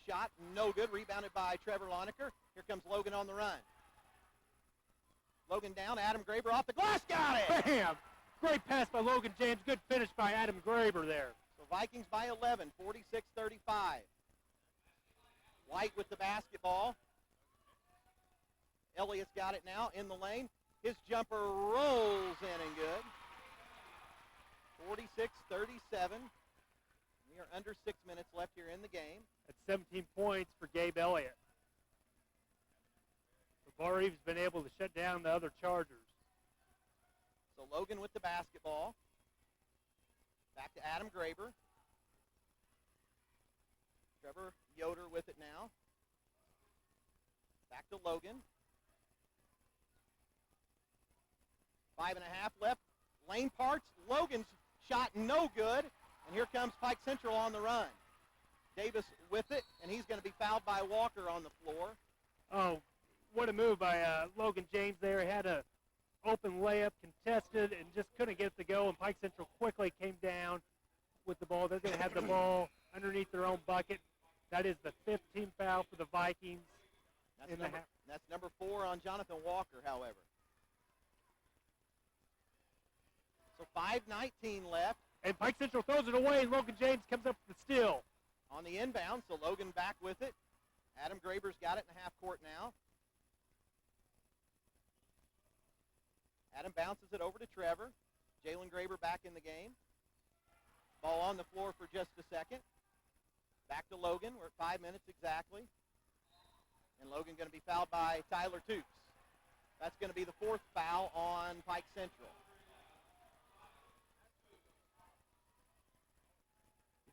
Shot, no good. Rebounded by Trevor Lonecker. Here comes Logan on the run. Logan down. Adam Graber off the glass. Got it! Bam! Great pass by Logan James. Good finish by Adam Graber there. So Vikings by 11, 46-35. White with the basketball. Elliott's got it now in the lane. His jumper rolls in and good. 46-37. We are under 6 minutes left here in the game. That's 17 points for Gabe Elliott. So Barr-Reeve's been able to shut down the other Chargers. So Logan with the basketball. Back to Adam Graber. Trevor Yoder with it now. Back to Logan. 5.5 left. Lane parts. Logan's shot no good. And here comes Pike Central on the run. Davis with it, and he's going to be fouled by Walker on the floor. Oh, what a move by Logan James there. He had a open layup, contested, and just couldn't get it to go. And Pike Central quickly came down with the ball. They're going to have the ball underneath their own bucket. That is the 15th foul for the Vikings. That's number 4 on Jonathan Walker, however. So 5:19 left. And Pike Central throws it away, and Logan James comes up with the steal. On the inbound, so Logan back with it. Adam Graber's got it in the half court now. Adam bounces it over to Trevor. Jalen Graber back in the game. Ball on the floor for just a second. Back to Logan. We're at 5 minutes exactly. And Logan going to be fouled by Tyler Toops. That's going to be the 4th foul on Pike Central.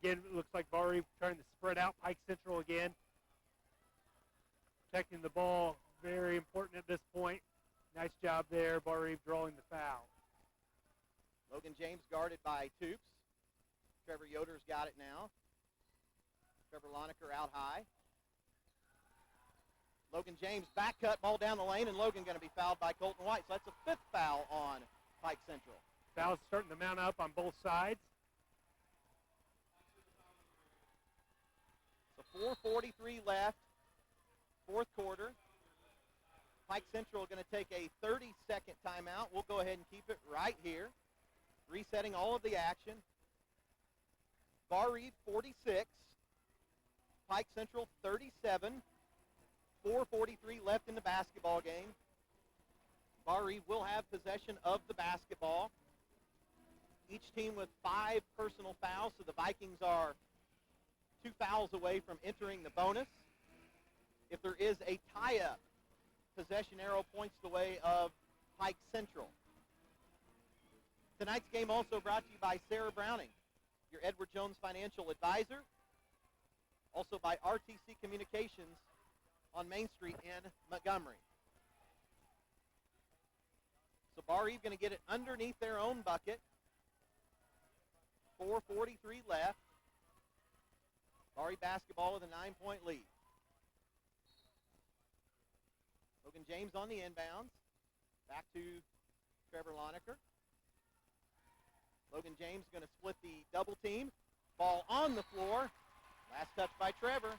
Again, it looks like Barr-Reeve trying to spread out Pike Central again. Protecting the ball, very important at this point. Nice job there, Barr-Reeve drawing the foul. Logan James guarded by Toops. Trevor Yoder's got it now. Trevor Lonecker out high. Logan James back cut, ball down the lane, and Logan going to be fouled by Colton White. So that's a 5th foul on Pike Central. Fouls starting to mount up on both sides. So 4:43 left, 4th quarter. Pike Central going to take a 30-second timeout. We'll go ahead and keep it right here. Resetting all of the action. Barr-Reeve 46. Pike Central 37. 4:43 left in the basketball game. Barr-Reeve will have possession of the basketball. Each team with 5 personal fouls, so the Vikings are 2 fouls away from entering the bonus. If there is a tie-up, possession arrow points the way of Pike Central. Tonight's game also brought to you by Sarah Browning, your Edward Jones financial advisor. Also by RTC Communications on Main Street in Montgomery. So Barr-Reeve going to get it underneath their own bucket. 4:43 left. Barr-Reeve basketball with a 9-point lead. Logan James on the inbounds. Back to Trevor Lonecker. Logan James going to split the double team. Ball on the floor. Last touch by Trevor.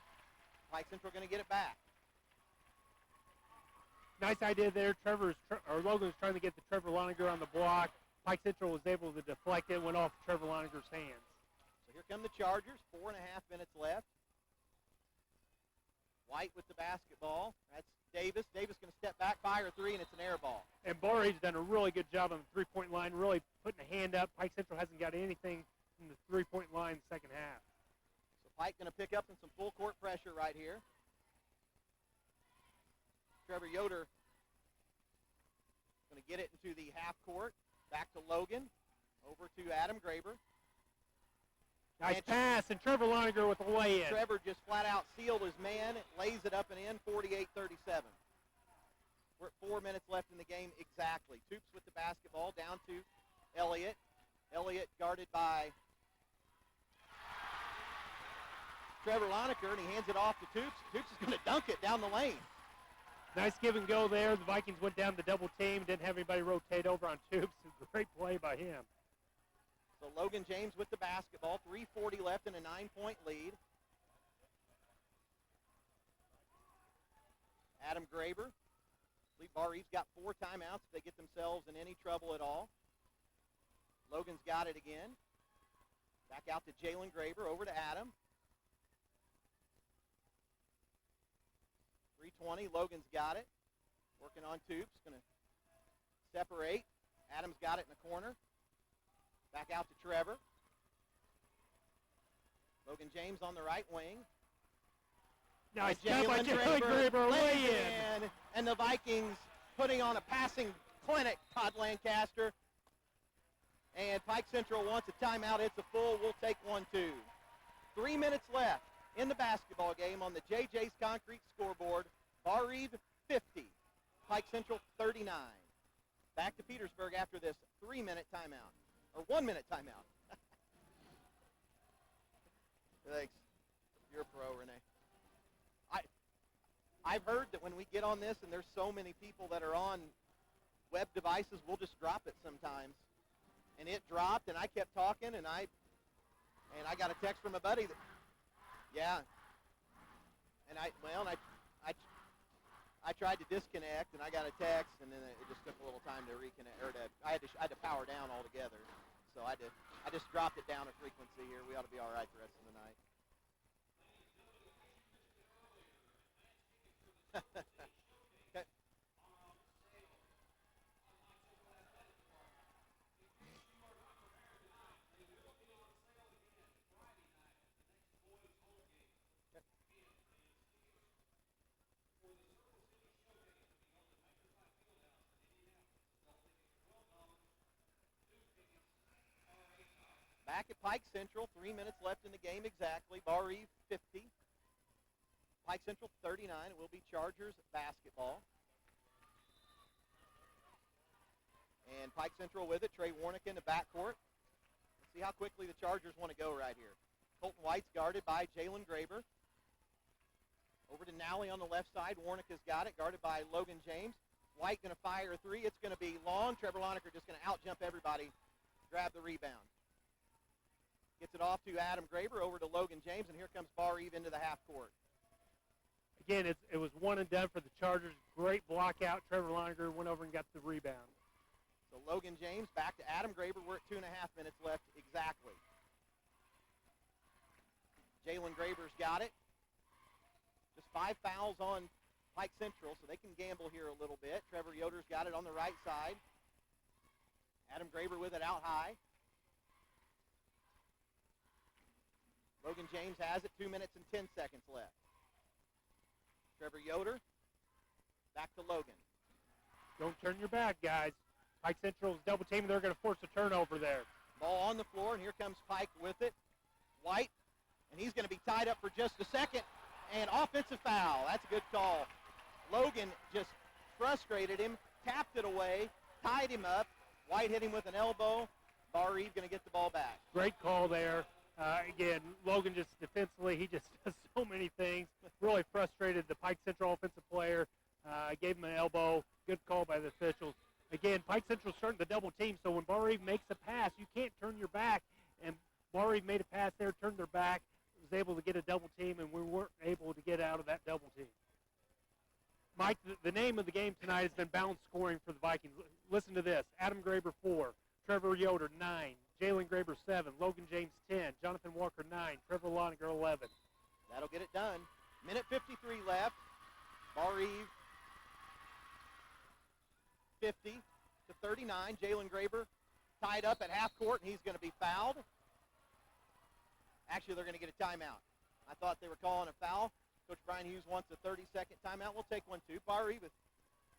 Pike Central going to get it back. Nice idea there. Logan's trying to get the Trevor Loninger on the block. Pike Central was able to deflect it, went off Trevor Loninger's hands. So here come the Chargers, 4.5 minutes left. White with the basketball. That's Davis. Davis going to step back, fire a three, and it's an air ball. And Barr-Reeve's done a really good job on the three-point line, really putting a hand up. Pike Central hasn't got anything from the three-point line in the second half. So Pike going to pick up in some full court pressure right here. Trevor Yoder going to get it into the half court. Back to Logan. Over to Adam Graber. Nice pass, and Trevor Loninger with a lay-in. Trevor just flat out sealed his man, lays it up and in, 48-37. We're at 4 minutes left in the game exactly. Toops with the basketball down to Elliott. Elliott guarded by Trevor Loninger, and he hands it off to Toops. Toops is going to dunk it down the lane. Nice give and go there. The Vikings went down the double team, didn't have anybody rotate over on Toops. Great play by him. So Logan James with the basketball, 3:40 left in a 9-point lead. Adam Graber. I believe Barr-Reeve's got 4 timeouts if they get themselves in any trouble at all. Logan's got it again. Back out to Jalen Graber, over to Adam. 3:20, Logan's got it. Working on Toops, going to separate. Adam's got it in the corner. Back out to Trevor. Logan James on the right wing. Nice job by Jalen Graber, lay in. And the Vikings putting on a passing clinic, Todd Lancaster. And Pike Central wants a timeout. It's a full. We'll take one, too. 3 minutes left in the basketball game on the JJ's Concrete scoreboard. Barr-Reeve 50, Pike Central 39. Back to Petersburg after this 3-minute timeout, or 1-minute timeout. Thanks. You're a pro, Renee. I've heard that when we get on this and there's so many people that are on web devices, we'll just drop it sometimes. And it dropped, and I kept talking, and I got a text from a buddy that, yeah. And I tried to disconnect, and I got a text, and then it just took a little time to reconnect, I had to power down altogether. So I just dropped it down a frequency here. We ought to be all right the rest of the night. Okay. Back at Pike Central, 3 minutes left in the game exactly. Barr-Reeve 50. Pike Central 39. It will be Chargers basketball. And Pike Central with it. Trey Warnick in the backcourt. Let's see how quickly the Chargers want to go right here. Colton White's guarded by Jalen Graber. Over to Nally on the left side. Warnick has got it, guarded by Logan James. White going to fire a three. It's going to be long. Trevor Loninger just going to out-jump everybody, grab the rebound. Gets it off to Adam Graber, over to Logan James, and here comes Barr-Reeve into the half court. Again, it was one and done for the Chargers. Great block out. Trevor Loninger went over and got the rebound. So Logan James back to Adam Graber. We're at 2.5 minutes left exactly. Jalen Graber's got it. Just 5 fouls on Pike Central, so they can gamble here a little bit. Trevor Yoder's got it on the right side. Adam Graber with it out high. Logan James has it, 2 minutes and 10 seconds left. Trevor Yoder, back to Logan. Don't turn your back, guys. Pike Central's double team. They're going to force a turnover there. Ball on the floor, and here comes Pike with it. White, and he's going to be tied up for just a second. And offensive foul. That's a good call. Logan just frustrated him, tapped it away, tied him up. White hit him with an elbow. Barr-Reeve going to get the ball back. Great call there. Again, Logan just defensively, he just does so many things. Really frustrated the Pike Central offensive player. Gave him an elbow. Good call by the officials. Again, Pike Central starting the double team, so when Barr-Reeve makes a pass, you can't turn your back. And Barr-Reeve made a pass there, turned their back, was able to get a double team, and we weren't able to get out of that double team. Mike, the name of the game tonight has been balanced scoring for the Vikings. Listen to this. Adam Graber, 4. Trevor Yoder, 9. Jalen Graber, 7. Logan James, 10. Jonathan Walker, 9. Trevor Loniger, 11. That'll get it done. Minute 53 left. Barr-Reeve 50 to 39. Jalen Graber tied up at half court, and he's going to be fouled. Actually, they're going to get a timeout. I thought they were calling a foul. Coach Brian Hughes wants a 30-second timeout. We'll take one, too. Barr-Reeve with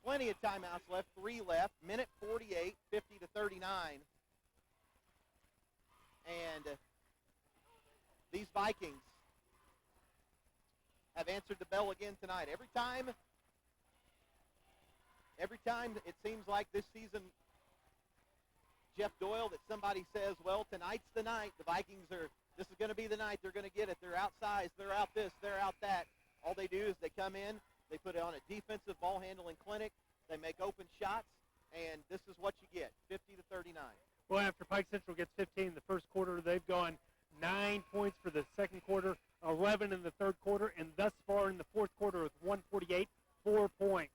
plenty of timeouts left. 3 left. Minute 48, 50 to 39. And these Vikings have answered the bell again tonight. Every time it seems like this season, Jeff Doyle, that somebody says, well, tonight's the night. The Vikings this is going to be the night. They're going to get it. They're outsized. They're out this. They're out that. All they do is they come in. They put it on a defensive ball handling clinic. They make open shots, and this is what you get, 50 to 39. Well, after Pike Central gets 15 in the first quarter, they've gone 9 points for the second quarter, 11 in the third quarter, and thus far in the fourth quarter with 148, 4 points.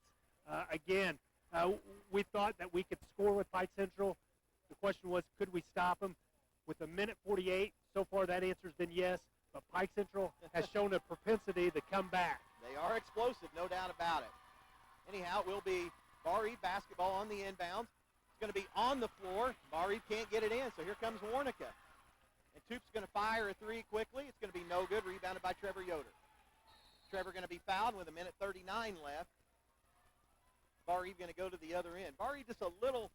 Again, we thought that we could score with Pike Central. The question was, could we stop them? With a minute 48, so far that answer's been yes, but Pike Central has shown a propensity to come back. They are explosive, no doubt about it. Anyhow, it will be Barr-Reeve basketball on the inbounds. It's going to be on the floor. Barr-Reeve can't get it in, so here comes Warnica. And Toop's going to fire a 3 quickly. It's going to be no good, rebounded by Trevor Yoder. Trevor going to be fouled with a minute 39 left. Barr-Reeve going to go to the other end. Barr-Reeve just a little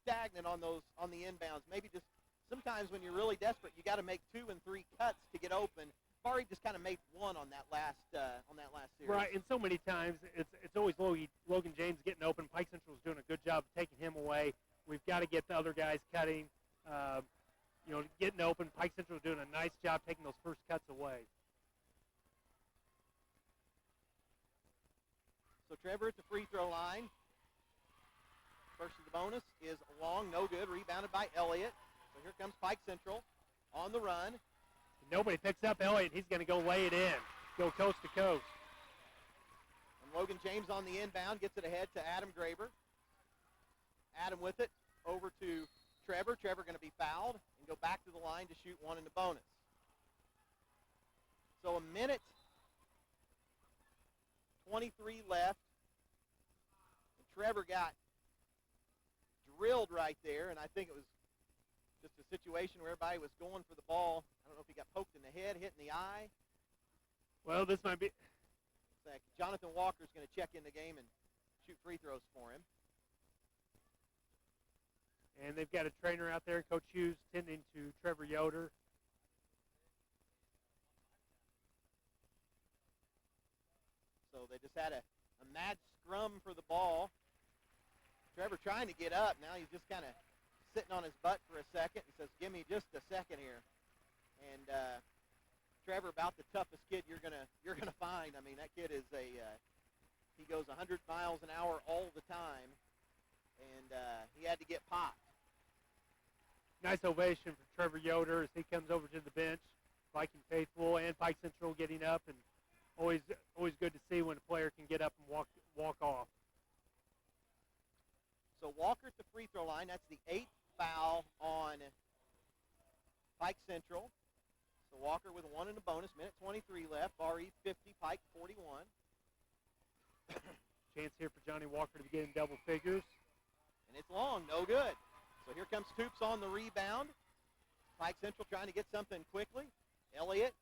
stagnant on the inbounds. Maybe just sometimes when you're really desperate, you got to make 2 and 3 cuts to get open. Barr-Reeve just kind of made 1 on that last series. Right, and so many times it's always Logan James getting open. Pike Central is doing a good job of taking him away. We've got to get the other guys cutting, getting open. Pike Central is doing a nice job taking those first cuts away. So Trevor at the free throw line. First of the bonus is long, no good, rebounded by Elliott. So here comes Pike Central on the run. Nobody picks up Elliott. He's going to go lay it in, go coast to coast. And Logan James on the inbound gets it ahead to Adam Graber. Adam with it over to Trevor. Trevor going to be fouled and go back to the line to shoot 1 in the bonus. So a minute 23 left. And Trevor got drilled right there, and I think it was just a situation where everybody was going for the ball. I don't know if he got poked in the head, hit in the eye. Well, this might be... Jonathan Walker's going to check in the game and shoot free throws for him. And they've got a trainer out there, Coach Hughes, tending to Trevor Yoder. So they just had a mad scrum for the ball. Trevor trying to get up. Now he's just kind of sitting on his butt for a second and says, give me just a second here. And Trevor, about the toughest kid you're gonna find. I mean, that kid is he goes 100 miles an hour all the time, and he had to get popped. Nice ovation for Trevor Yoder as he comes over to the bench. Viking faithful and Pike Central getting up, and always good to see when a player can get up and walk off. So Walker at the free throw line. That's the 8th foul on Pike Central. So Walker with 1 in the bonus. Minute 23 left. Barr-Reeve 50, Pike 41. Chance here for Johnny Walker to be getting double figures. And it's long, no good. So here comes Toops on the rebound. Pike Central trying to get something quickly. Elliott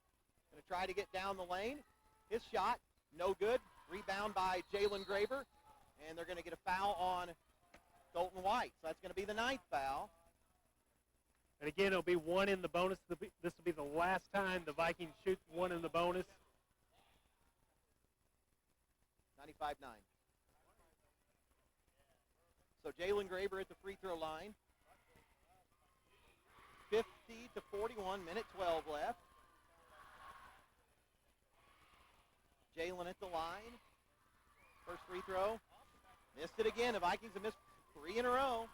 going to try to get down the lane. His shot, no good. Rebound by Jalen Graber. And they're going to get a foul on Colton White. So that's going to be the 9th foul. And again, it'll be 1 in the bonus. This will be the last time the Vikings shoot 1 in the bonus. 95-9. So Jalen Graber at the free throw line. 50 to 41, minute 12 left. Jalen at the line. First free throw. Missed it again. The Vikings have missed 3 in a row.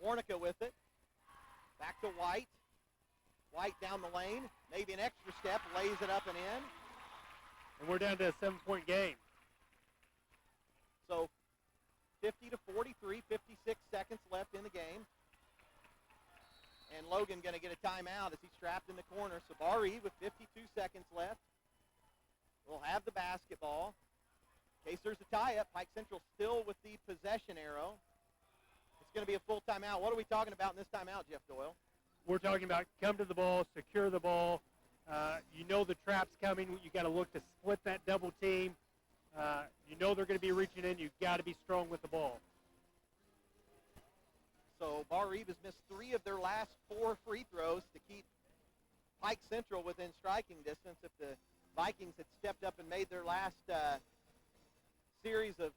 Warnica with it. Back to White. White down the lane. Maybe an extra step. Lays it up and in. And we're down to a 7-point game. So 50 to 43, 56 seconds left in the game. And Logan going to get a timeout as he's trapped in the corner. So Barr-Reeve with 52 seconds left will have the basketball. In case there's a tie-up, Pike Central still with the possession arrow. It's going to be a full timeout. What are we talking about in this timeout, Jeff Doyle? We're talking about come to the ball, secure the ball. You know the trap's coming. You got to look to split that double team. You know they're going to be reaching in. You've got to be strong with the ball. So Barr-Reeve has missed 3 of their last 4 free throws to keep Pike Central within striking distance. If the Vikings had stepped up and made their last series of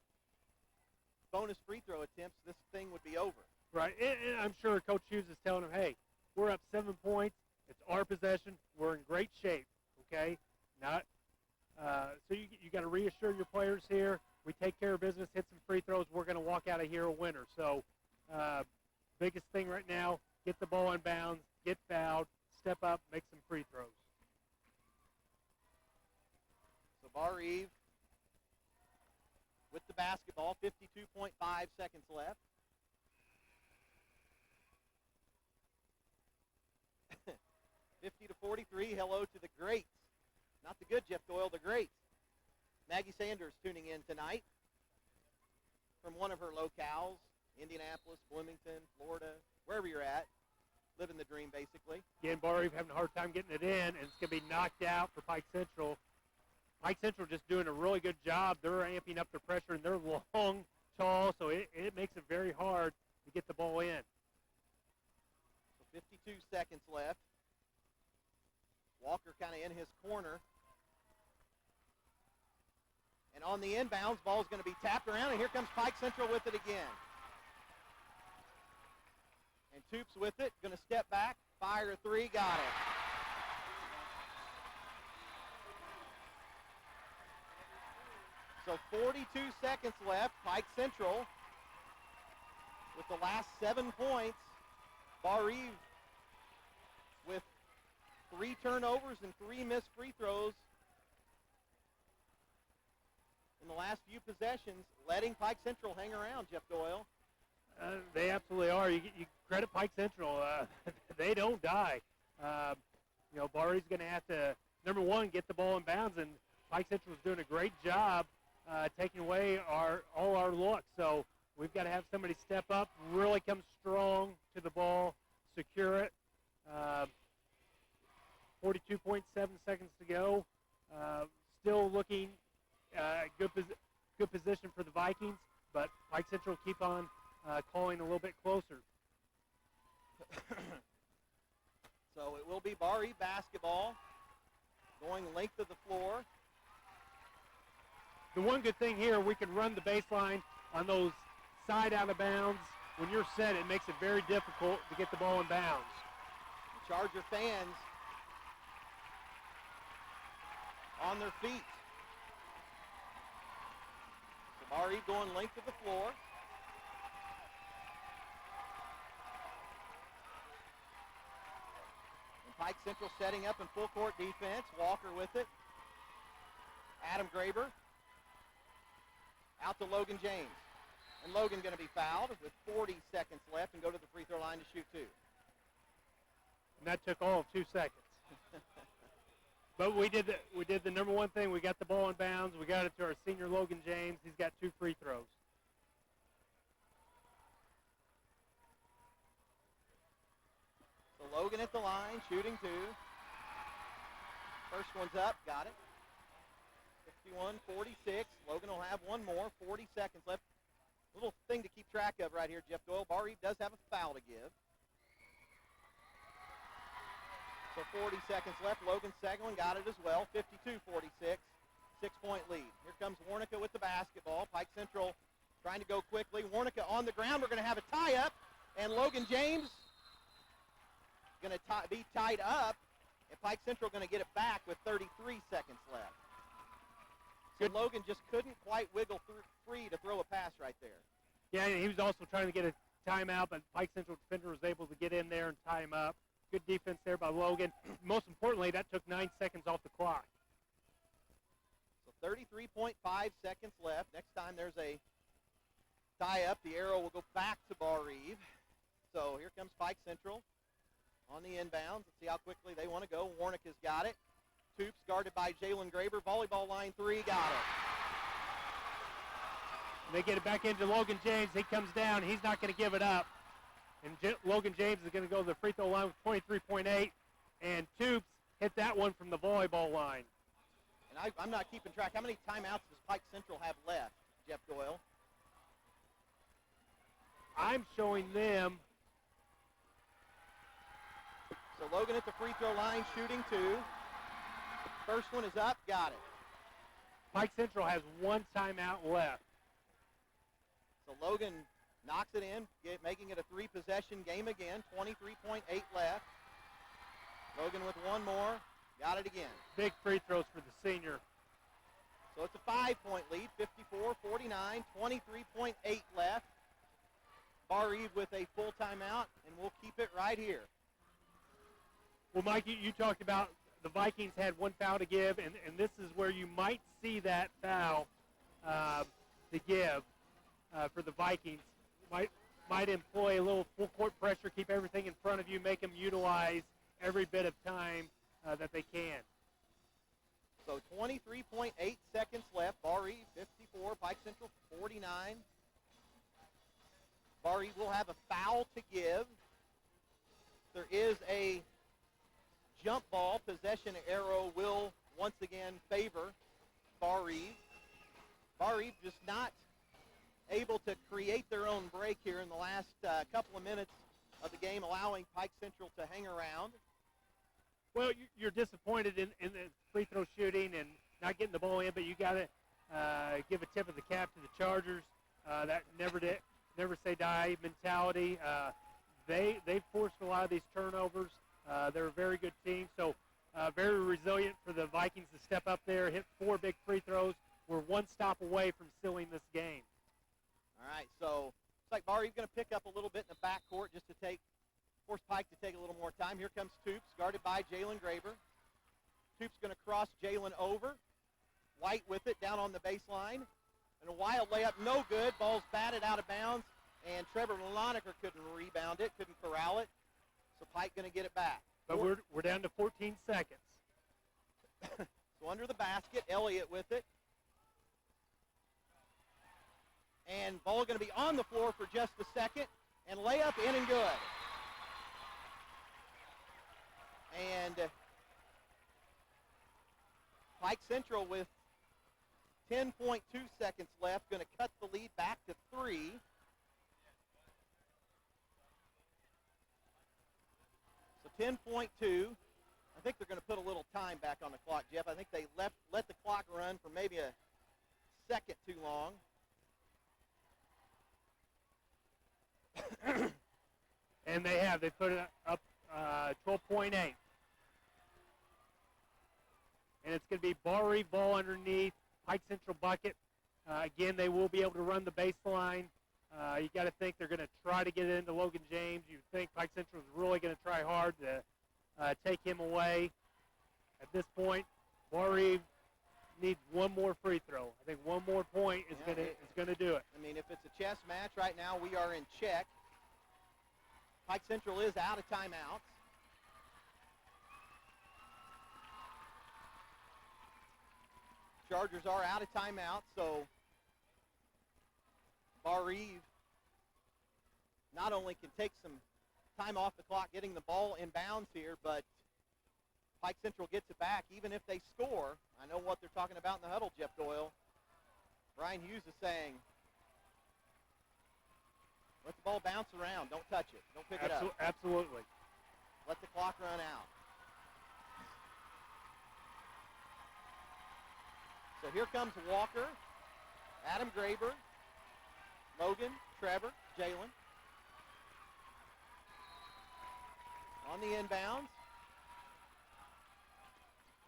bonus free throw attempts, this thing would be over. Right, and I'm sure Coach Hughes is telling them, hey, we're up 7 points. It's our possession. We're in great shape, okay? So you got to reassure your players here. We take care of business, hit some free throws. We're going to walk out of here a winner. So biggest thing right now, get the ball in bounds, get fouled, step up, make some free throws. So Barr-Reeve with the basketball, 52.5 seconds left. 50 to 43, hello to the greats. Not the good Jeff Doyle, the greats. Maggie Sanders tuning in tonight from one of her locales, Indianapolis, Bloomington, Florida, wherever you're at. Living the dream, basically. Again, Barr-Reeve having a hard time getting it in, and it's going to be knocked out for Pike Central. Pike Central just doing a really good job. They're amping up their pressure, and they're long, tall, so it makes it very hard to get the ball in. So 52 seconds left. Walker kind of in his corner. And on the inbounds, ball's going to be tapped around, and here comes Pike Central with it again. And Toops with it, going to step back, fire a 3, got it. So 42 seconds left, Pike Central with the last 7 points. Barr-Reeve with 3 turnovers and 3 missed free throws in the last few possessions, letting Pike Central hang around, Jeff Doyle. They absolutely are. You credit Pike Central. They don't die. Barr-Reeve's going to have to, number one, get the ball in bounds, and Pike Central is doing a great job taking away all our looks. So we've got to have somebody step up, really come strong to the ball, secure it. 42.7 seconds to go. Still looking good position for the Vikings, but Pike Central keep on calling a little bit closer. So it will be Barr-Reeve basketball going length of the floor. The one good thing here, we can run the baseline on those side out of bounds. When you're set, it makes it very difficult to get the ball in bounds. The Charger fans on their feet. So Barr-Reeve going length of the floor. And Pike Central setting up in full court defense. Walker with it. Adam Graber. Out to Logan James. And Logan going to be fouled with 40 seconds left and go to the free throw line to shoot 2. And that took all of 2 seconds. But we did the number one thing. We got the ball in bounds. We got it to our senior Logan James. He's got 2 free throws. So Logan at the line, shooting 2. First one's up, got it. 51-46. Logan will have one more. 40 seconds left. Little thing to keep track of right here, Jeff Doyle. Barr-Reeve does have a foul to give. So 40 seconds left. Logan's second one got it as well. 52-46. 6-point lead. Here comes Warnica with the basketball. Pike Central trying to go quickly. Warnica on the ground. We're going to have a tie-up. And Logan James going to be tied up. And Pike Central going to get it back with 33 seconds left. So Logan just couldn't quite wiggle free to throw a pass right there. Yeah, and he was also trying to get a timeout, but Pike Central defender was able to get in there and tie him up. Good defense there by Logan. Most importantly, that took 9 seconds off the clock. So 33.5 seconds left. Next time there's a tie up. The arrow will go back to Barr-Reeve. So here comes Pike Central on the inbounds. Let's see how quickly they want to go. Warnick has got it. Toops guarded by Jalen Graber. Volleyball line 3, got it. They get it back into Logan James. He comes down. He's not going to give it up. And Logan James is going to go to the free throw line with 23.8. And Toops hit that one from the volleyball line. And I'm not keeping track. How many timeouts does Pike Central have left, Jeff Doyle? I'm showing them. So Logan at the free throw line, shooting 2. First one is up, got it. Pike Central has 1 timeout left. So Logan knocks it in, making it a 3-possession game again, 23.8 left. Logan with 1 more, got it again. Big free throws for the senior. So it's a 5-point lead, 54-49, 23.8 left. Barr-Reeve with a full timeout, and we'll keep it right here. Well, Mike, you talked about the Vikings had 1 foul to give, and this is where you might see that foul to give for the Vikings. Might employ a little full court pressure, keep everything in front of you, make them utilize every bit of time that they can. So 23.8 seconds left. Barr-Reeve 54, Pike Central 49. Barr-Reeve will have a foul to give. There is a jump ball. Possession arrow will once again favor Barr-Reeve. Barr-Reeve just not able to create their own break here in the last couple of minutes of the game, allowing Pike Central to hang around. Well, you're disappointed in the free throw shooting and not getting the ball in, but you got to give a tip of the cap to the Chargers. That never say die mentality. They've forced a lot of these turnovers. They're a very good team, so very resilient for the Vikings to step up there, hit 4 big free throws. We're 1 stop away from sealing this game. All right, so looks like Barr-Reeve going to pick up a little bit in the backcourt just to force Pike to take a little more time. Here comes Toops, guarded by Jalen Graber. Toops going to cross Jalen over. White with it down on the baseline. And a wild layup, no good. Ball's batted out of bounds, and Trevor Loniker couldn't rebound it, couldn't corral it. So Pike going to get it back. But we're down to 14 seconds. So under the basket, Elliott with it. And ball going to be on the floor for just a second. And layup in and good. And Pike Central with 10.2 seconds left, going to cut the lead back to 3. So 10.2. I think they're going to put a little time back on the clock, Jeff. I think they let the clock run for maybe a second too long. And they have. They put it up 12.8. And it's going to be Barr-Reeve ball underneath, Pike Central bucket. Again, they will be able to run the baseline. You got to think they're going to try to get it into Logan James. You think Pike Central is really going to try hard to take him away. At this point, Barr-Reeve needs 1 more free throw. I think 1 more point is going to do it. I mean, if it's a chess match right now, we are in check. Pike Central is out of timeouts. Chargers are out of timeouts, so Barr-Reeve not only can take some time off the clock getting the ball in bounds here, but Pike Central gets it back. Even if they score, I know what they're talking about in the huddle, Jeff Doyle. Brian Hughes is saying, let the ball bounce around. Don't touch it. Don't pick it up. Absolutely. Let the clock run out. So here comes Walker, Adam Graber, Logan, Trevor, Jalen. On the inbounds.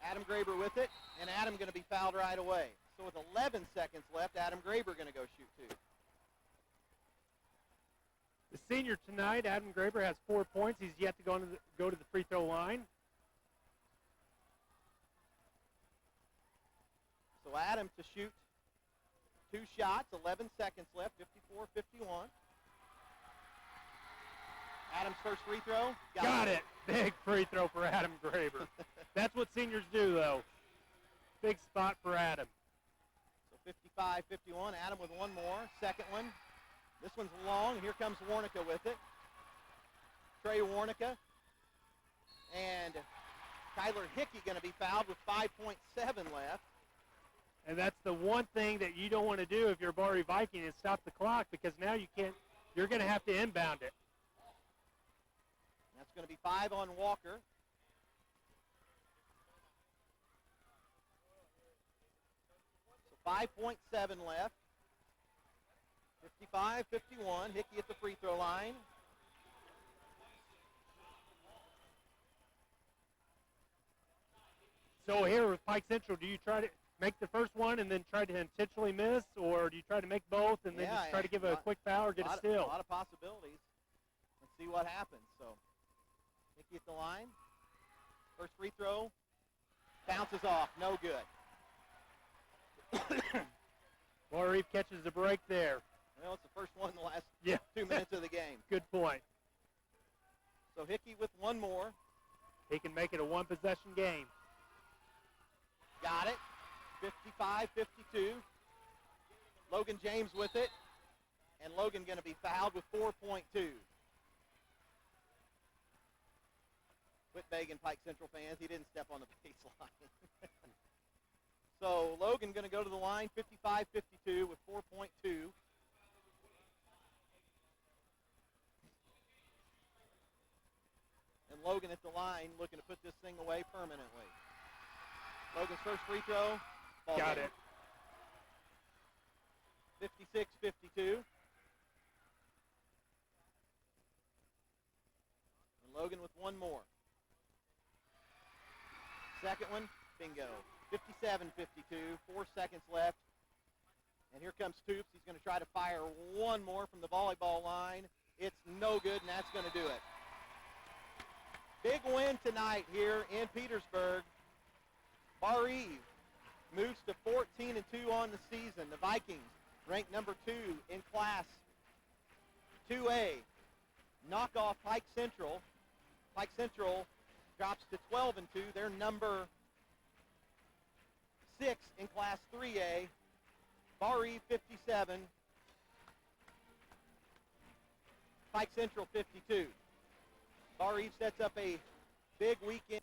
Adam Graber with it, and Adam going to be fouled right away. So with 11 seconds left, Adam Graber going to go shoot 2. The senior tonight, Adam Graber, has 4 points. He's yet to go to the free throw line. So Adam to shoot 2 shots, 11 seconds left, 54-51. Adams' first free throw. Got it. Big free throw for Adam Graber. That's what seniors do, though. Big spot for Adam. So 55-51. Adam with one more. Second one. This one's long. Here comes Warnica with it. Trey Warnica. And Kyler Hickey going to be fouled with 5.7 left. And that's the one thing that you don't want to do if you're a Barr-Reeve Viking is stop the clock, because now you can't. You're going to have to inbound it. That's going to be 5 on Walker. So 5.7 left. 55-51. Hickey at the free throw line. So here with Pike Central, do you try to make the first one and then try to intentionally miss, or do you try to make both and then just try to give a quick foul or get a steal? A lot of possibilities. Let's see what happens. So Hickey at the line. First free throw. Bounces off. No good. Barr-Reeve catches the break there. Well, it's the first one in the last 2 Yeah. minutes of the game. Good point. So Hickey with one more. He can make it a one-possession game. Got it. 55-52. Logan James with it. And Logan going to be fouled with 4.2. Quit begging, Pike Central fans. He didn't step on the baseline. So Logan going to go to the line, 55-52 with 4.2. And Logan at the line looking to put this thing away permanently. Logan's first free throw. Got it. 56-52. And Logan with one more. Second one, bingo. 57-52, 4 seconds left. And here comes Toops. He's going to try to fire one more from the volleyball line. It's no good, and that's going to do it. Big win tonight here in Petersburg. Barr-Reeve moves to 14-2 on the season. The Vikings ranked number 2 in Class 2A. Knock off Pike Central. Pike Central drops to 12-2. They're number 6 in Class 3A. Barr-Reeve 57. Pike Central 52. Barr-Reeve sets up a big weekend.